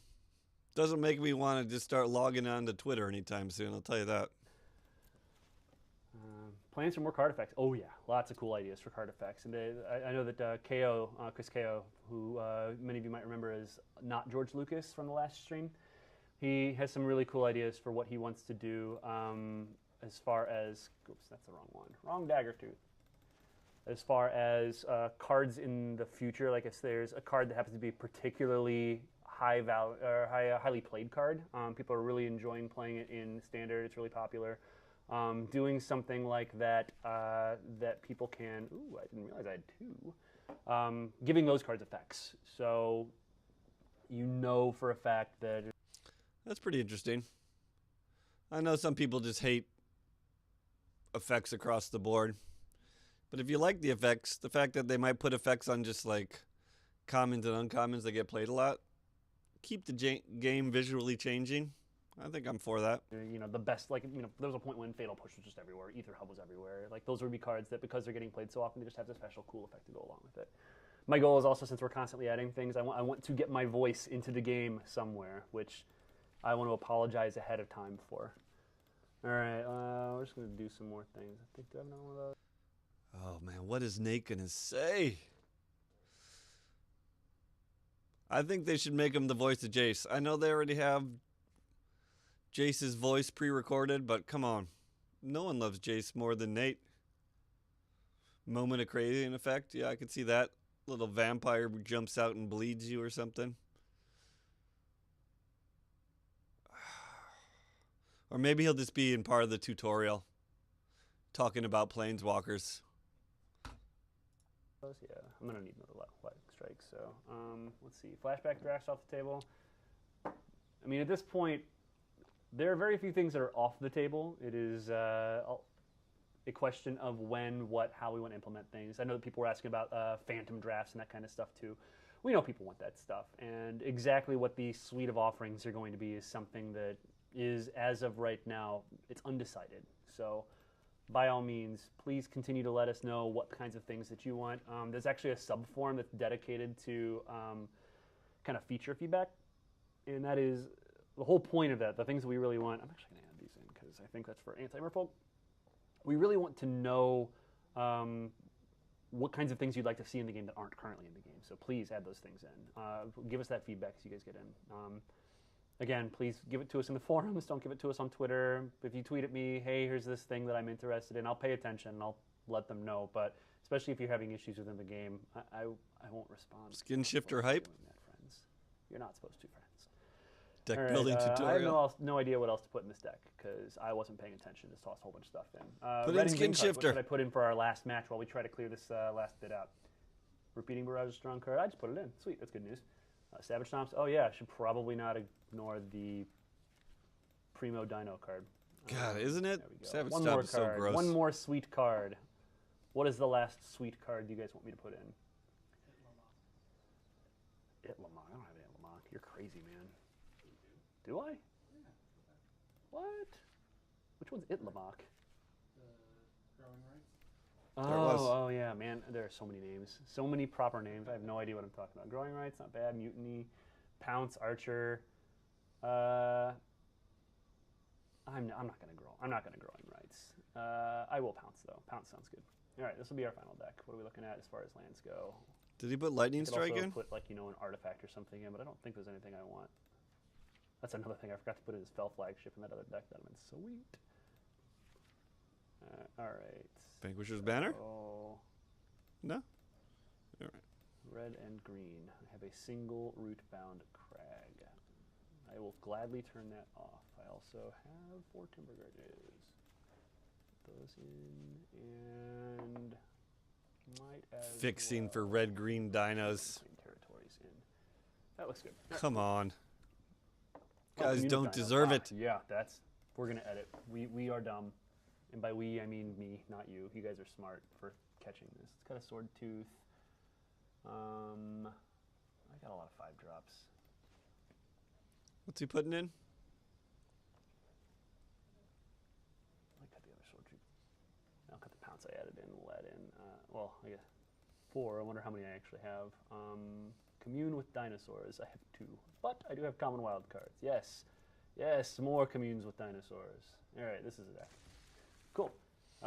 Doesn't make me want to just start logging on to Twitter anytime soon, I'll tell you that. Plans for more card effects. Oh yeah, lots of cool ideas for card effects. And I know that Chris KO, who many of you might remember as not George Lucas from the last stream, he has some really cool ideas for what he wants to do as far as, oops, that's the wrong one. Wrong dagger tooth. As far as cards in the future, like if there's a card that happens to be particularly high value or highly played card, people are really enjoying playing it in Standard. It's really popular. Doing something like that that people can. Ooh, I didn't realize I had two. Giving those cards effects, so you know for a fact that. That's pretty interesting. I know some people just hate effects across the board. But if you like the effects, the fact that they might put effects on just like commons and uncommons that get played a lot, keep the game visually changing. I think I'm for that. You know, the best, like, you know, there was a point when Fatal Push was just everywhere, Ether Hub was everywhere. Like, those would be cards that, because they're getting played so often, they just have this special cool effect to go along with it. My goal is also, since we're constantly adding things, I want to get my voice into the game somewhere, which I want to apologize ahead of time for. All right, we're just going to do some more things. I think, do I have another one of those? Oh, man, what is Nate going to say? I think they should make him the voice of Jace. I know they already have Jace's voice pre-recorded, but come on. No one loves Jace more than Nate. Moment of crazy in effect. Yeah, I could see that. Little vampire jumps out and bleeds you or something. Or maybe he'll just be in part of the tutorial talking about planeswalkers. Yeah, I'm going to need another lightning strike, so let's see. Flashback drafts off the table. I mean, at this point, there are very few things that are off the table. It is a question of when, what, how we want to implement things. I know that people were asking about phantom drafts and that kind of stuff too. We know people want that stuff, and exactly what the suite of offerings are going to be is something that is, as of right now, it's undecided. So by all means, please continue to let us know what kinds of things that you want. There's actually a sub-forum that's dedicated to kind of feature feedback, and that is the whole point of that, the things that we really want. I'm actually going to add these in because I think that's for anti-merfolk. We really want to know what kinds of things you'd like to see in the game that aren't currently in the game. So please add those things in. Give us that feedback as you guys get in. Again, please give it to us in the forums. Don't give it to us on Twitter. If you tweet at me, hey, here's this thing that I'm interested in, I'll pay attention and I'll let them know. But especially if you're having issues within the game, I won't respond. Skin shifter hype? That, friends. You're not supposed to, friends. Deck All right, building tutorial. I have no idea what else to put in this deck because I wasn't paying attention. Just tossed a whole bunch of stuff in. Put Red in and Skin green cards. Shifter. What should I put in for our last match while we try to clear this last bit out? Repeating Barrage is a strong card. I just put it in. Sweet, that's good news. Savage Stomps. Oh yeah, I should probably not ignore the Primo Dino card. God, isn't it? Savage One Stomp more is so card. gross. One more sweet card. What is the last sweet card you guys want me to put in? Itlamok. I don't have an Itlamok. You're crazy, man. Do I? What? Which one's Itlamok? Oh, yeah, man. There are so many names. So many proper names. I have no idea what I'm talking about. Growing Rights, not bad. Mutiny, Pounce, Archer. I'm not gonna grow. I'm not gonna Growing Rights. I will Pounce though. Pounce sounds good. All right, this will be our final deck. What are we looking at as far as lands go? Did he put Lightning I could Strike also in? put like an artifact or something in, but I don't think there's anything I want. That's another thing I forgot to put in his Fell Flagship in that other deck. That'd have been sweet. All right. Vanquisher's Banner? Oh. No? All right. Red and green. I have a single root-bound crag. I will gladly turn that off. I also have 4 Timber Gardens. Put those in and might as Fixing well for red-green dinos. territories in. That looks good. Right. Come on. Oh, Guys Communal don't Dinos. deserve Ah, it. Yeah, we're gonna edit. We are dumb. And by we, I mean me, not you. You guys are smart for catching this. It's got a sword tooth. I got a lot of 5-drops. What's he putting in? I cut the other sword tooth. I'll cut the pounce I added in, lead in. Well, I guess 4. I wonder how many I actually have. Commune with dinosaurs. I have 2. But I do have common wild cards. Yes. Yes, more communes with dinosaurs. All right, this is it. Cool.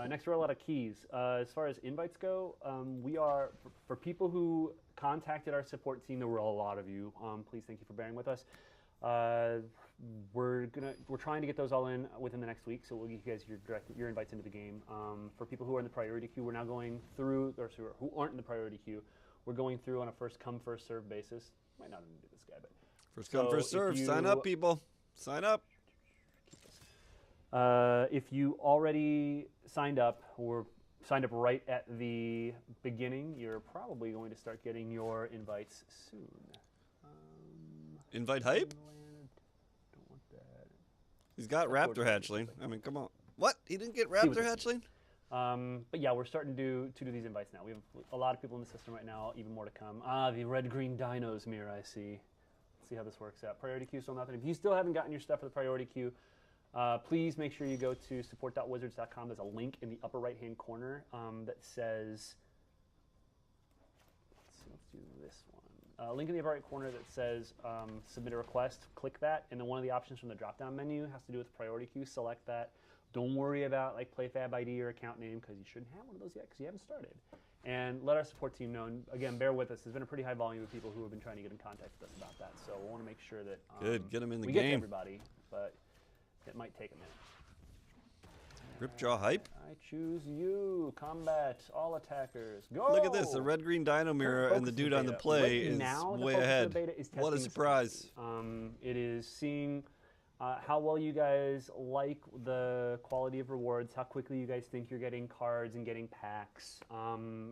Next, roll out of keys. As far as invites go, we are, for people who contacted our support team, there were a lot of you. Please thank you for bearing with us. We're trying to get those all in within the next week, so we'll get you guys your invites into the game. For people who are in the priority queue, we're now going through, or who aren't in the priority queue, we're going through on a first come first serve basis. Might not even do this guy, but First come, first serve. Sign up, people. Sign up. If you already signed up or signed up right at the beginning, you're probably going to start getting your invites soon. Invite hype? Don't want that. He's got Raptor Hatchling. I mean, come on. What? He didn't get Raptor Hatchling? But yeah, we're starting to do these invites now. We have a lot of people in the system right now, even more to come. The red-green dinos mirror, I see. Let's see how this works out. Priority queue, still nothing. If you still haven't gotten your stuff for the priority queue, please make sure you go to support.wizards.com. There's a link in the upper right-hand corner that says, let's do this one. A link in the upper right corner that says submit a request. Click that, and then one of the options from the drop-down menu has to do with priority queue. Select that. Don't worry about like PlayFab ID or account name because you shouldn't have one of those yet because you haven't started. And let our support team know. And again, bear with us. There's been a pretty high volume of people who have been trying to get in contact with us about that. So we want to make sure that Good, get them in the we game. get to everybody, but it might take a minute. Ripjaw hype? I choose you. Combat all attackers. Go! Look at this. The red-green dino mirror and the dude on the play is way ahead. What a surprise. It is seeing how well you guys like the quality of rewards, how quickly you guys think you're getting cards and getting packs.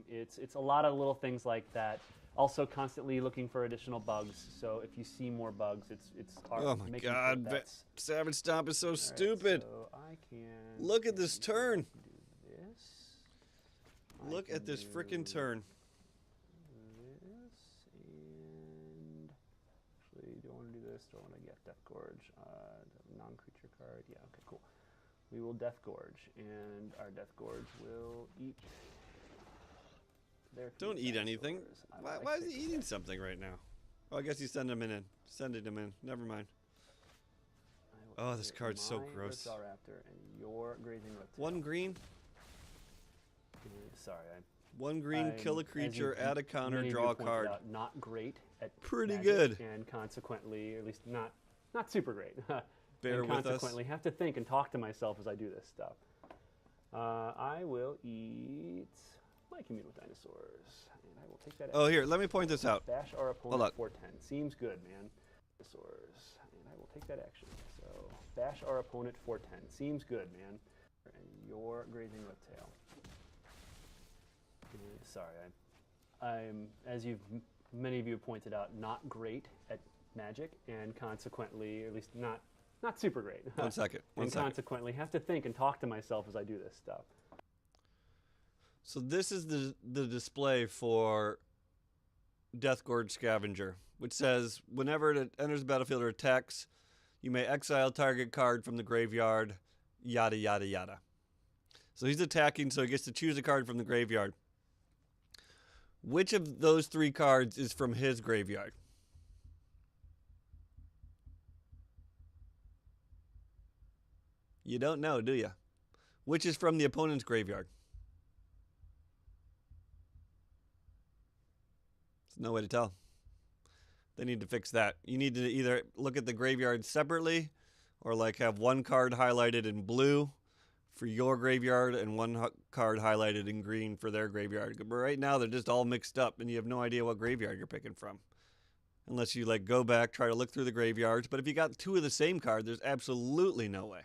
It's a lot of little things like that. Also constantly looking for additional bugs. So if you see more bugs, it's hard. Oh my god, Savage Stomp is so stupid. So I can Look at this turn. do this. Look at this freaking turn. This and actually, do I want to do this? Do I want to get Death Gorge? Non-creature card. Yeah. Okay. Cool. We will Death Gorge, and our Death Gorge will eat. Don't eat anything. Why is he eating something right now? Oh, I guess he's sending him in. Sending him in. Never mind. Oh, this card's so gross. Raptor and your grazing reptile. One green. Sorry, One green, kill a creature, add a counter, draw a card. Out, not great at pretty magic, good. And consequently, or at least not super great. Bear and with us. consequently, have to think and talk to myself as I do this stuff. I will eat my commune with dinosaurs, and I will take that. Oh, here, let me point this out. Bash our opponent Hold on. 410. Seems good, man. Dinosaurs, and I will take that action. So bash our opponent 410. Seems good, man. And your grazing reptile. Sorry, I'm as many of you have pointed out, not great at magic, and consequently, or at least not super great. 1 second. And consequently, have to think and talk to myself as I do this stuff. So this is the display for Death Gorge Scavenger, which says whenever it enters the battlefield or attacks, you may exile target card from the graveyard, yada, yada, yada. So he's attacking, so he gets to choose a card from the graveyard. Which of those 3 cards is from his graveyard? You don't know, do you? Which is from the opponent's graveyard? There's no way to tell. They need to fix that. You need to either look at the graveyard separately or like have one card highlighted in blue for your graveyard and one card highlighted in green for their graveyard. But right now they're just all mixed up and you have no idea what graveyard you're picking from. Unless you like go back, try to look through the graveyards. But if you got 2 of the same card, there's absolutely no way.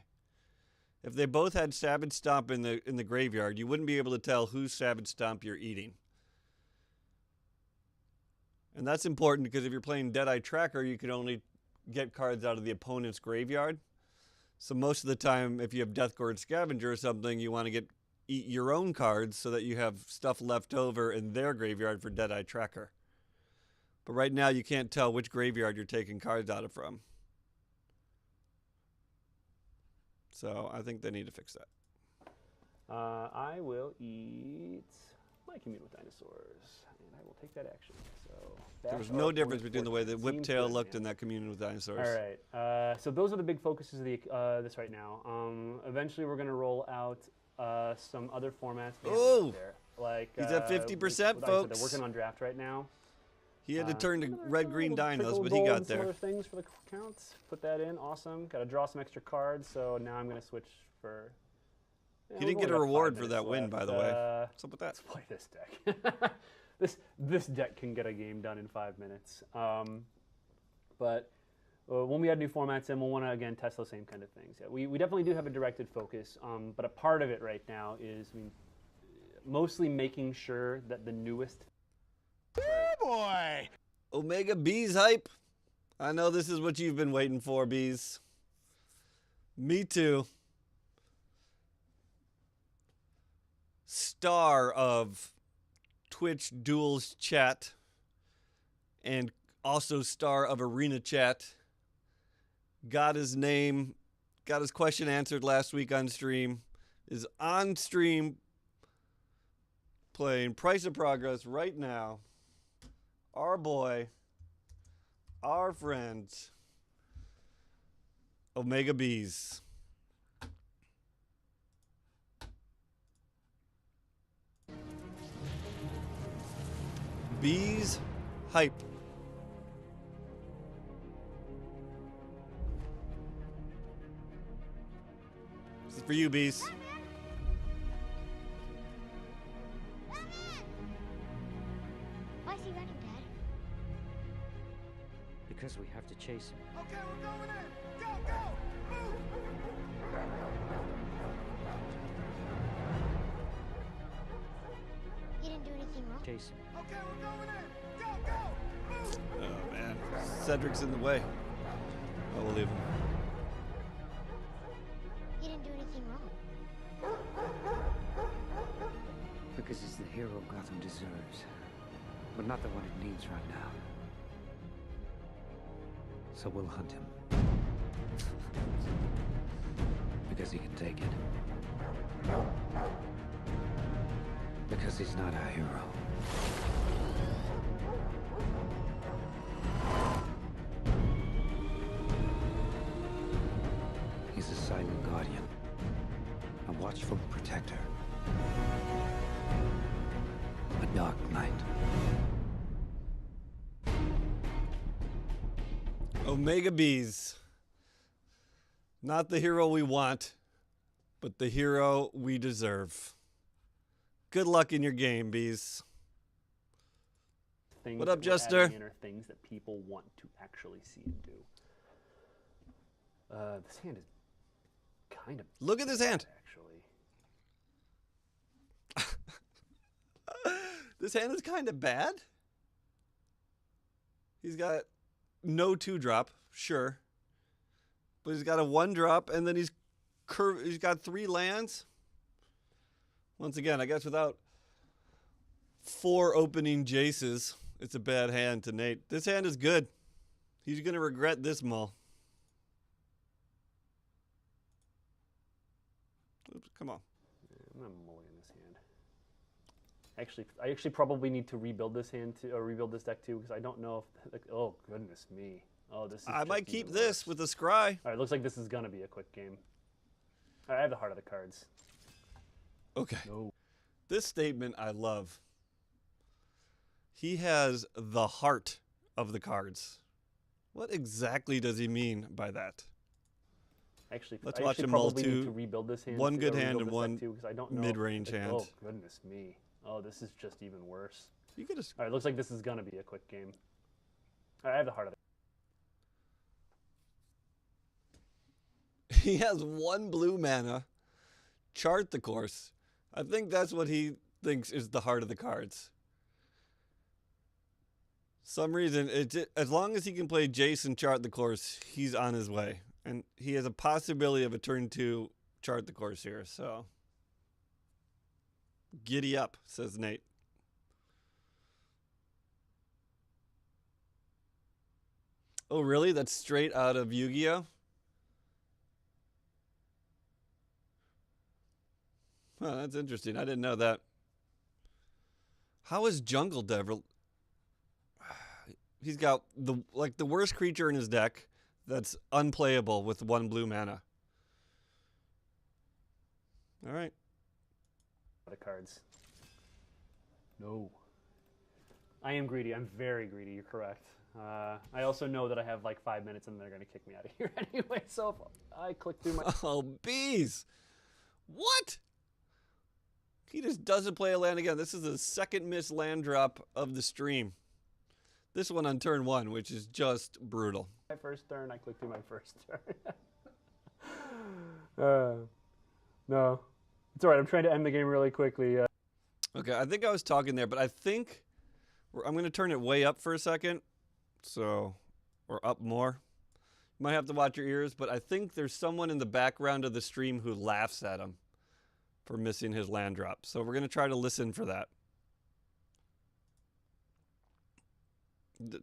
If they both had Savage Stomp in the graveyard, you wouldn't be able to tell whose Savage Stomp you're eating. And that's important because if you're playing Deadeye Tracker, you can only get cards out of the opponent's graveyard. So most of the time, if you have Death Guard Scavenger or something, you want to eat your own cards so that you have stuff left over in their graveyard for Deadeye Tracker. But right now, you can't tell which graveyard you're taking cards out of from. So I think they need to fix that. I will eat my Commune with Dinosaurs, and I will take that action. So There was no difference between the way that Whiptail looked in that Communion with Dinosaurs. All right. So those are the big focuses of this right now. Eventually, we're going to roll out some other formats. Oh! There. Like, He's at 50%, like folks. they're working on draft right now. He had to turn to red-green dinos, trickle but he gold got and some there. other things for the counts. Put that in. Awesome. Got to draw some extra cards. So now I'm going to switch for. He didn't get a reward for that win, by the way. What's up with that? Let's play this deck. this deck can get a game done in 5 minutes. But when we add new formats in, we'll want to, again, test those same kind of things. Yeah, we definitely do have a directed focus, but a part of it right now is mostly making sure that the newest... Oh boy! Omega Bees hype. I know this is what you've been waiting for, Bees. Me too. Star of Twitch Duels Chat and also star of Arena Chat. Got his name, got his question answered last week on stream. Is on stream playing Price of Progress right now. Our boy, our friends, Omega Bees. Bees hype. This is for you, Bees. Why is he running, Dad? Because we have to chase him. Okay, we're going in! Go, go! Move! He didn't do anything wrong. Chase him. Okay, we're going in! Go, go! Move! Oh, man. Cedric's in the way. I will leave him. He didn't do anything wrong. Because he's the hero Gotham deserves. But not the one it needs right now. So we'll hunt him. Because he can take it. Because he's not our hero. He's a silent guardian. A watchful protector. A dark knight. Omega Bees. Not the hero we want, but the hero we deserve. Good luck in your game, Bees. Things What up, that we're Jester? adding in are things that people want to actually see and do. This hand is kind of Look at this hand. actually. This hand is kind of bad. He's got no 2-drop, sure. But he's got a 1-drop, and then he's got 3 lands. Once again, I guess without 4 opening Jaces, it's a bad hand to Nate. This hand is good. He's going to regret this mull. Oops, come on. I'm not mulling this hand. I actually probably need to rebuild this hand or rebuild this deck too, because I don't know if. Like, oh goodness me! Oh, this is. I just might keep even this worse. with a scry. All right, looks like this is gonna be a quick game. All right, I have the heart of the cards. Okay. No. This statement I love. He has the heart of the cards. What exactly does he mean by that? Let's I watch actually him mull probably two. need to rebuild this hand. One too, good or hand rebuild and this deck one too, 'cause I don't know mid-range hand. Oh goodness me! Oh, this is just even worse. You could have. All right, looks like this is gonna be a quick game. All right, I have the heart of the. He has 1 blue mana. Chart the course. I think that's what he thinks is the heart of the cards. Some reason, as long as he can play Jason chart the course, he's on his way. And he has a possibility of a turn 2 chart the course here, so giddy up, says Nate. Oh, really? That's straight out of Yu-Gi-Oh? Huh, that's interesting. I didn't know that. How is Jungle Devil? He's got the worst creature in his deck that's unplayable with 1 blue mana. All right. The cards. No. I am greedy. I'm very greedy. You're correct. I also know that I have like 5 minutes and they're going to kick me out of here anyway. So if I click through my... Oh, bees. What? He just doesn't play a land again. This is the second missed land drop of the stream. This one on turn 1, which is just brutal. My first turn, I click through my first turn. No. It's all right. I'm trying to end the game really quickly. Okay, I think I was talking there, but I think I'm going to turn it way up for a second. So, or up more. You might have to watch your ears, but I think there's someone in the background of the stream who laughs at him for missing his land drop. So we're going to try to listen for that.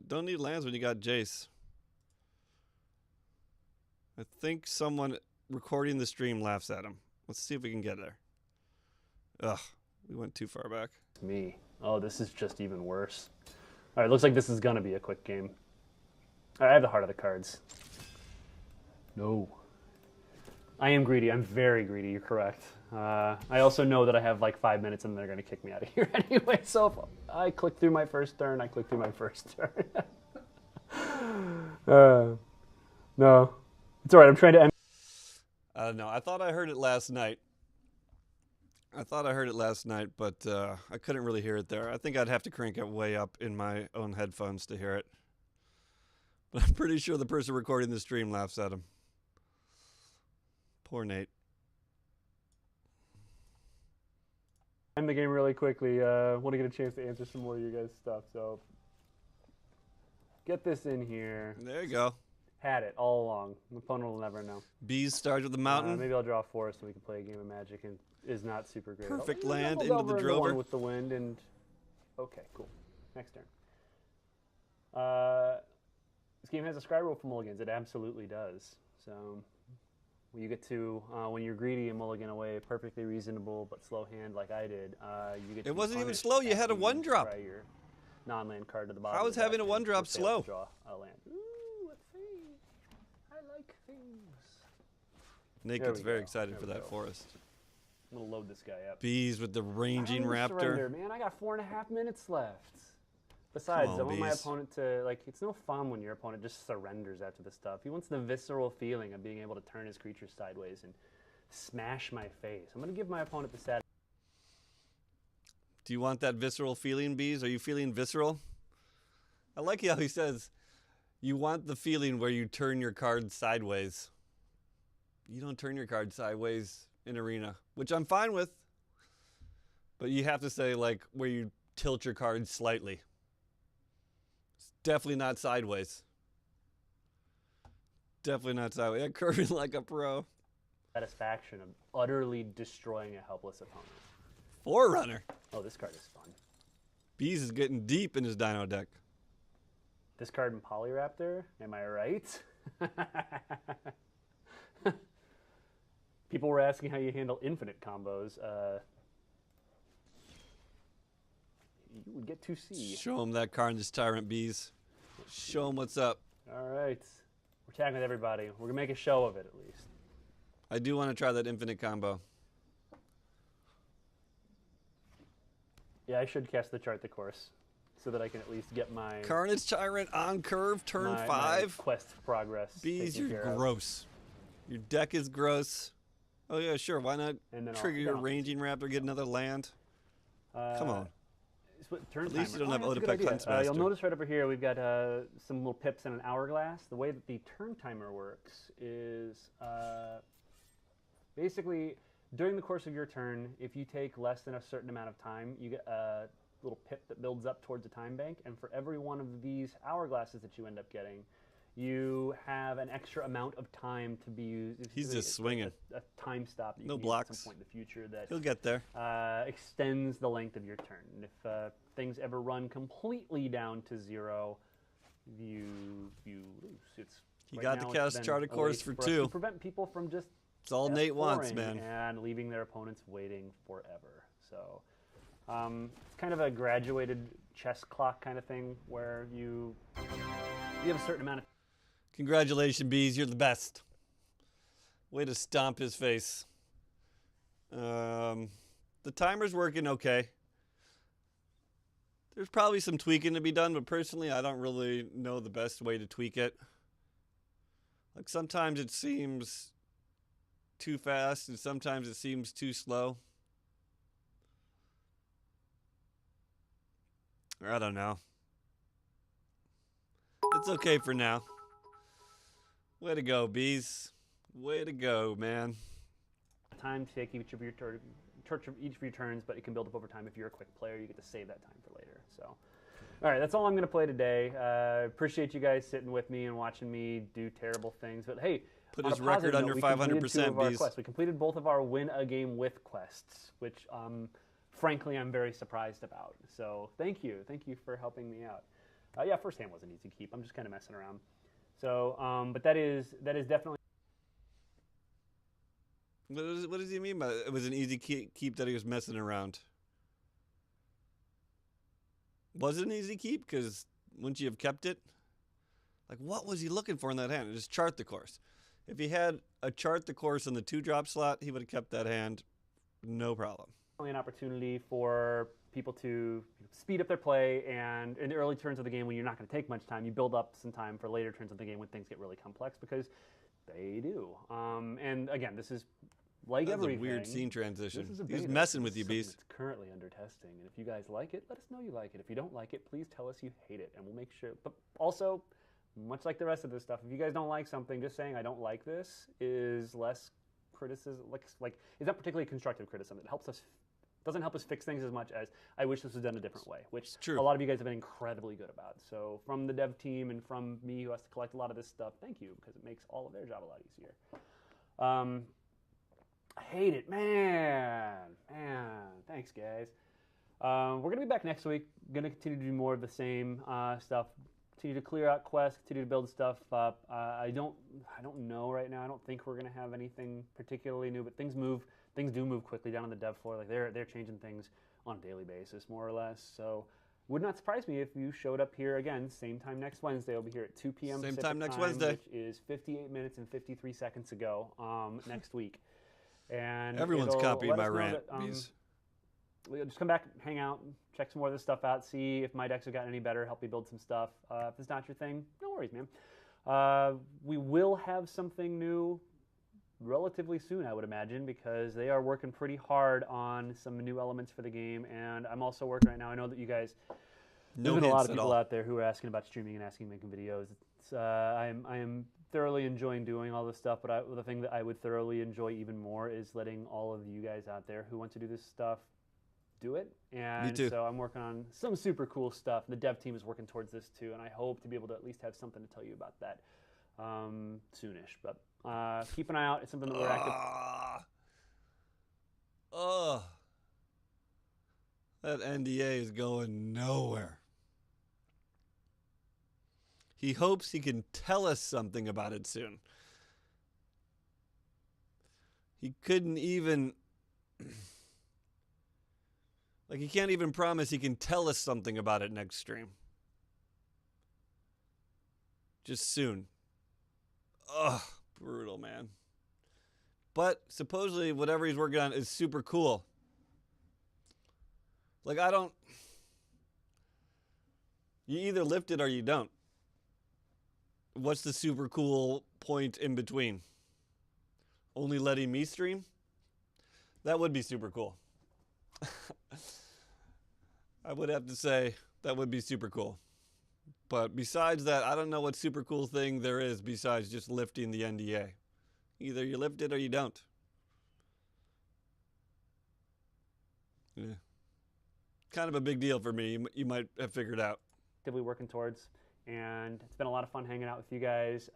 Don't need lands when you got Jace. I think someone recording the stream laughs at him. Let's see if we can get there. Ugh, we went too far back. Me. Oh, this is just even worse. All right, looks like this is going to be a quick game. All right, I have the heart of the cards. No. I am greedy. I'm very greedy. You're correct. I also know that I have like 5 minutes and they're going to kick me out of here anyway. So if I click through my first turn, I click through my first turn. No. It's all right. I'm trying to end. I don't know. I thought I heard it last night. But I couldn't really hear it there. I think I'd have to crank it way up in my own headphones to hear it. But I'm pretty sure the person recording the stream laughs at him. Poor Nate. End the game really quickly. Want to get a chance to answer some more of your guys' stuff. So get this in here. There you go. Had it all along. The opponent will never know. Bees starts with the mountain. Maybe I'll draw a forest and we can play a game of Magic, and is not super great. Perfect I'll land double into the over one Drover. with the wind and okay, cool. Next turn. This game has a scry rule for mulligans. It absolutely does. So you get to when you're greedy and mulligan away a perfectly reasonable but slow hand like I did. You get. It wasn't even slow. You had a 1-drop. Your non-land card to the bottom. How is having a 1-drop slow? Draw a land. Ooh, let's see. I like things. Nate There gets we very go. excited There for we that go. forest. I'm gonna load this guy up. Bees with the ranging I raptor. surrender, man. I got 4.5 minutes left. Besides, Come I on, want my Bees. opponent to, like, it's no fun when your opponent just surrenders after the stuff. He wants the visceral feeling of being able to turn his creatures sideways and smash my face. I'm going to give my opponent the stat. Do you want that visceral feeling, Bees? Are you feeling visceral? I like how he says, you want the feeling where you turn your card sideways. You don't turn your card sideways in Arena, which I'm fine with. But you have to say, like, where you tilt your card slightly. It's definitely not sideways. Definitely not sideways. Yeah, curving like a pro. Satisfaction of utterly destroying a helpless opponent. Forerunner. Oh, this card is fun. Bees is getting deep in his dino deck. This card in Polyraptor, am I right? People were asking how you handle infinite combos. You would get to see. Show him that Carnage Tyrant, Bees. Show him what's up. All right. We're tagging with everybody. We're going to make a show of it, at least. I do want to try that infinite combo. Yeah, I should cast the chart the course so that I can at least get my Carnage Tyrant on curve, turn my 5. quest progress. Bees, taken you're care of. gross. Your deck is gross. Oh yeah, sure. Why not And then trigger I'll- your then I'll- ranging raptor, get another land? Come on. Turn At least you timer. don't have that's a good Odapec idea. You'll Huntsmaster. notice right over here we've got some little pips and an hourglass. The way that the turn timer works is basically during the course of your turn, if you take less than a certain amount of time, you get a little pip that builds up towards a time bank. And for every one of these hourglasses that you end up getting, you have an extra amount of time to be used. He's just swinging. A time stop that you No can use at blocks. some point in the future that He'll get there. extends the length of your turn. And if things ever run completely down to 0, you lose. It's He right got now to it's cast been Charted a Course way for us 2. to prevent people from just It's all Nate wants, F4ing man. and leaving their opponents waiting forever. So it's kind of a graduated chess clock kind of thing where you have a certain amount of. Congratulations, Bees. You're the best. Way to stomp his face. The timer's working okay. There's probably some tweaking to be done, but personally, I don't really know the best way to tweak it. Like, sometimes it seems too fast, and sometimes it seems too slow. Or I don't know. It's okay for now. Way to go, Bees. Way to go, man. Time to take each of your turns, but it can build up over time. If you're a quick player, you get to save that time for later. So, all right, that's all I'm going to play today. Appreciate you guys sitting with me and watching me do terrible things. But hey, Put on his a positive record under note, we completed 2 500%, of our Bees. quests. We completed both of our win a game with quests, which frankly I'm very surprised about. So thank you for helping me out. Yeah, first hand wasn't easy to keep. I'm just kind of messing around. So, but that is definitely. What does he mean by it was an easy keep that he was messing around? Was it an easy keep? Because wouldn't you have kept it? Like, what was he looking for in that hand? Just chart the course. If he had a chart the course in the 2-drop slot, he would have kept that hand, no problem. An opportunity for people to speed up their play, and in the early turns of the game when you're not going to take much time, you build up some time for later turns of the game when things get really complex, because they do. And again, this is like That's everything. a weird scene transition. This is a He's beta. messing This with you, is something Bees. that's currently under testing, and if you guys like it, let us know you like it. If you don't like it, please tell us you hate it, and we'll make sure. But also, much like the rest of this stuff, if you guys don't like something, just saying I don't like this is less criticism. Like is not particularly constructive criticism. It helps us. Doesn't help us fix things as much as I wish this was done a different way, which True. a lot of you guys have been incredibly good about. So from the dev team and from me who has to collect a lot of this stuff, thank you, because it makes all of their job a lot easier. I hate it, man. Thanks, guys. We're gonna be back next week. Gonna continue to do more of the same stuff. Continue to clear out quests. Continue to build stuff up. I don't know right now. I don't think we're gonna have anything particularly new, but things move. Things do move quickly down on the dev floor. Like they're changing things on a daily basis, more or less. So would not surprise me if you showed up here again, same time next Wednesday. I'll be here at 2 p.m. Same Pacific time next Wednesday. which is 58 minutes and 53 seconds ago next week. And Everyone's it'll copying let my us know rant, that, Bees. we'll just come back, hang out, check some more of this stuff out, see if my decks have gotten any better, help you build some stuff. If it's not your thing, no worries, man. We will have something new relatively soon, I would imagine, because they are working pretty hard on some new elements for the game, and I'm also working right now. I know that you guys, No there's been a lot hints of at people all. out there who are asking about streaming and asking making videos. It's, I am thoroughly enjoying doing all this stuff, but the thing that I would thoroughly enjoy even more is letting all of you guys out there who want to do this stuff do it. And Me too. so I'm working on some super cool stuff. The dev team is working towards this too, and I hope to be able to at least have something to tell you about that soonish. But keep an eye out. It's something that we're active. That NDA is going nowhere. He hopes he can tell us something about it soon. He couldn't even... Like, he can't even promise he can tell us something about it next stream. Just soon. Ugh, brutal, man. But supposedly whatever he's working on is super cool. Like, I don't... You either lift it or you don't. What's the super cool point in between? Only letting me stream? That would be super cool. I would have to say that would be super cool. But besides that, I don't know what super cool thing there is besides just lifting the NDA. Either you lift it or you don't. Yeah. Kind of a big deal for me. You might have figured out. Actively working towards. And it's been a lot of fun hanging out with you guys.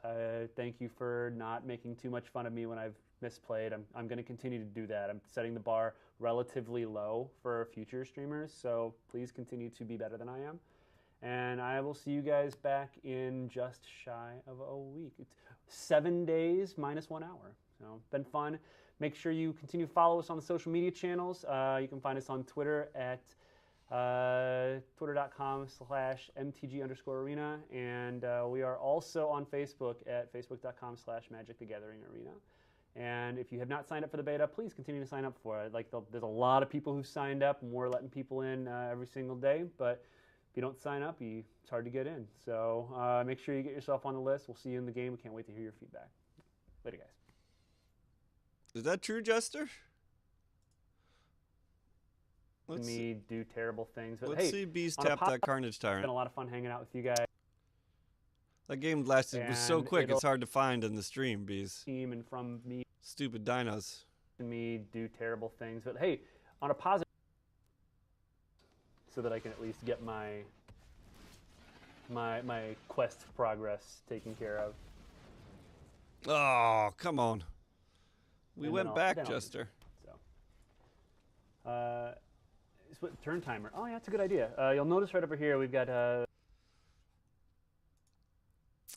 Thank you for not making too much fun of me when I've misplayed. I'm going to continue to do that. I'm setting the bar relatively low for future streamers, so please continue to be better than I am. And I will see you guys back in just shy of a week. It's 7 days minus 1 hour. So, been fun. Make sure you continue to follow us on the social media channels. You can find us on Twitter at twitter.com/MtG_arena. And we are also on Facebook at facebook.com/MagicTheGatheringArena. And if you have not signed up for the beta, please continue to sign up for it. There's a lot of people who signed up, and we're letting people in every single day. But if you don't sign up, it's hard to get in. So make sure you get yourself on the list. We'll see you in the game. We can't wait to hear your feedback. Later, guys. Is that true, Jester? Let's me do terrible things. But let's hey, see Bees tap that Carnage It's been Tyrant. a lot of fun hanging out with you guys. That game lasted was so And quick, it'll- it's hard to find in the stream, Bees. Team and from me Stupid dinos. and me do terrible things. But hey, on a positive, so that I can at least get my quest progress taken care of. Oh, come on. We And went then back, then Jester. So, split turn timer. Oh yeah, that's a good idea. You'll notice right over here we've got.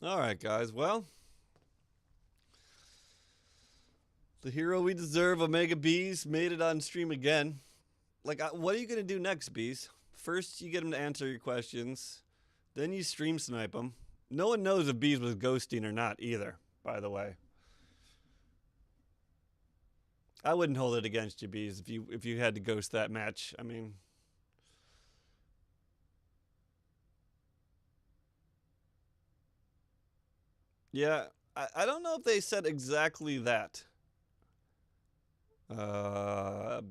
All right, guys. Well, the hero we deserve, Omega Bees, made it on stream again. Like, what are you going to do next, Bees? First, you get him to answer your questions. Then you stream snipe him. No one knows if Bees was ghosting or not either, by the way. I wouldn't hold it against you, Bees, if you had to ghost that match. I mean... Yeah, I don't know if they said exactly that.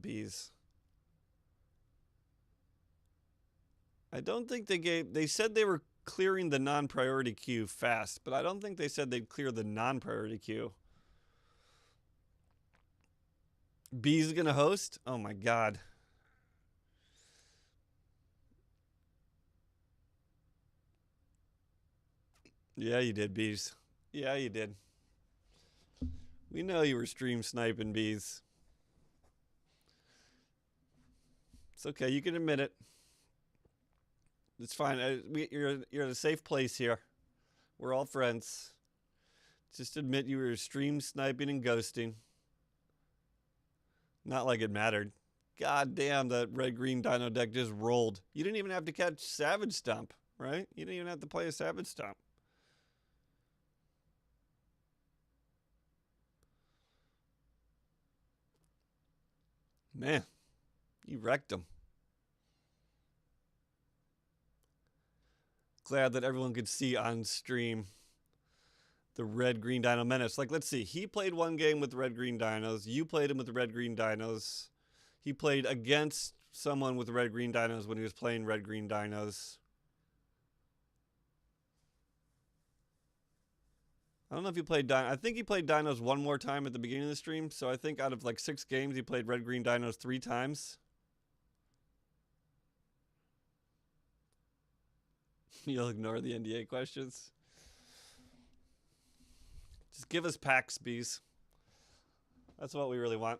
Bees. I don't think they said they were clearing the non-priority queue fast, but I don't think they said they'd clear the non-priority queue. Bees is gonna host? Oh my god. Yeah, you did, Bees. Yeah, you did. We know you were stream sniping, Bees. It's okay. You can admit it. It's fine. You're in a safe place here. We're all friends. Just admit you were stream sniping and ghosting. Not like it mattered. God damn, that red-green dino deck just rolled. You didn't even have to catch Savage Stomp, right? You didn't even have to play a Savage Stomp. Man, you wrecked him. Glad that everyone could see on stream the red-green dino menace. Like, let's see. He played one game with the red-green dinos. You played him with the red-green dinos. He played against someone with the red-green dinos when he was playing red-green dinos. I don't know if he played I think he played dinos one more time at the beginning of the stream. So I think out of like 6 games, he played red-green dinos 3 times. You'll ignore the NDA questions. Just give us packs, Bees. That's what we really want.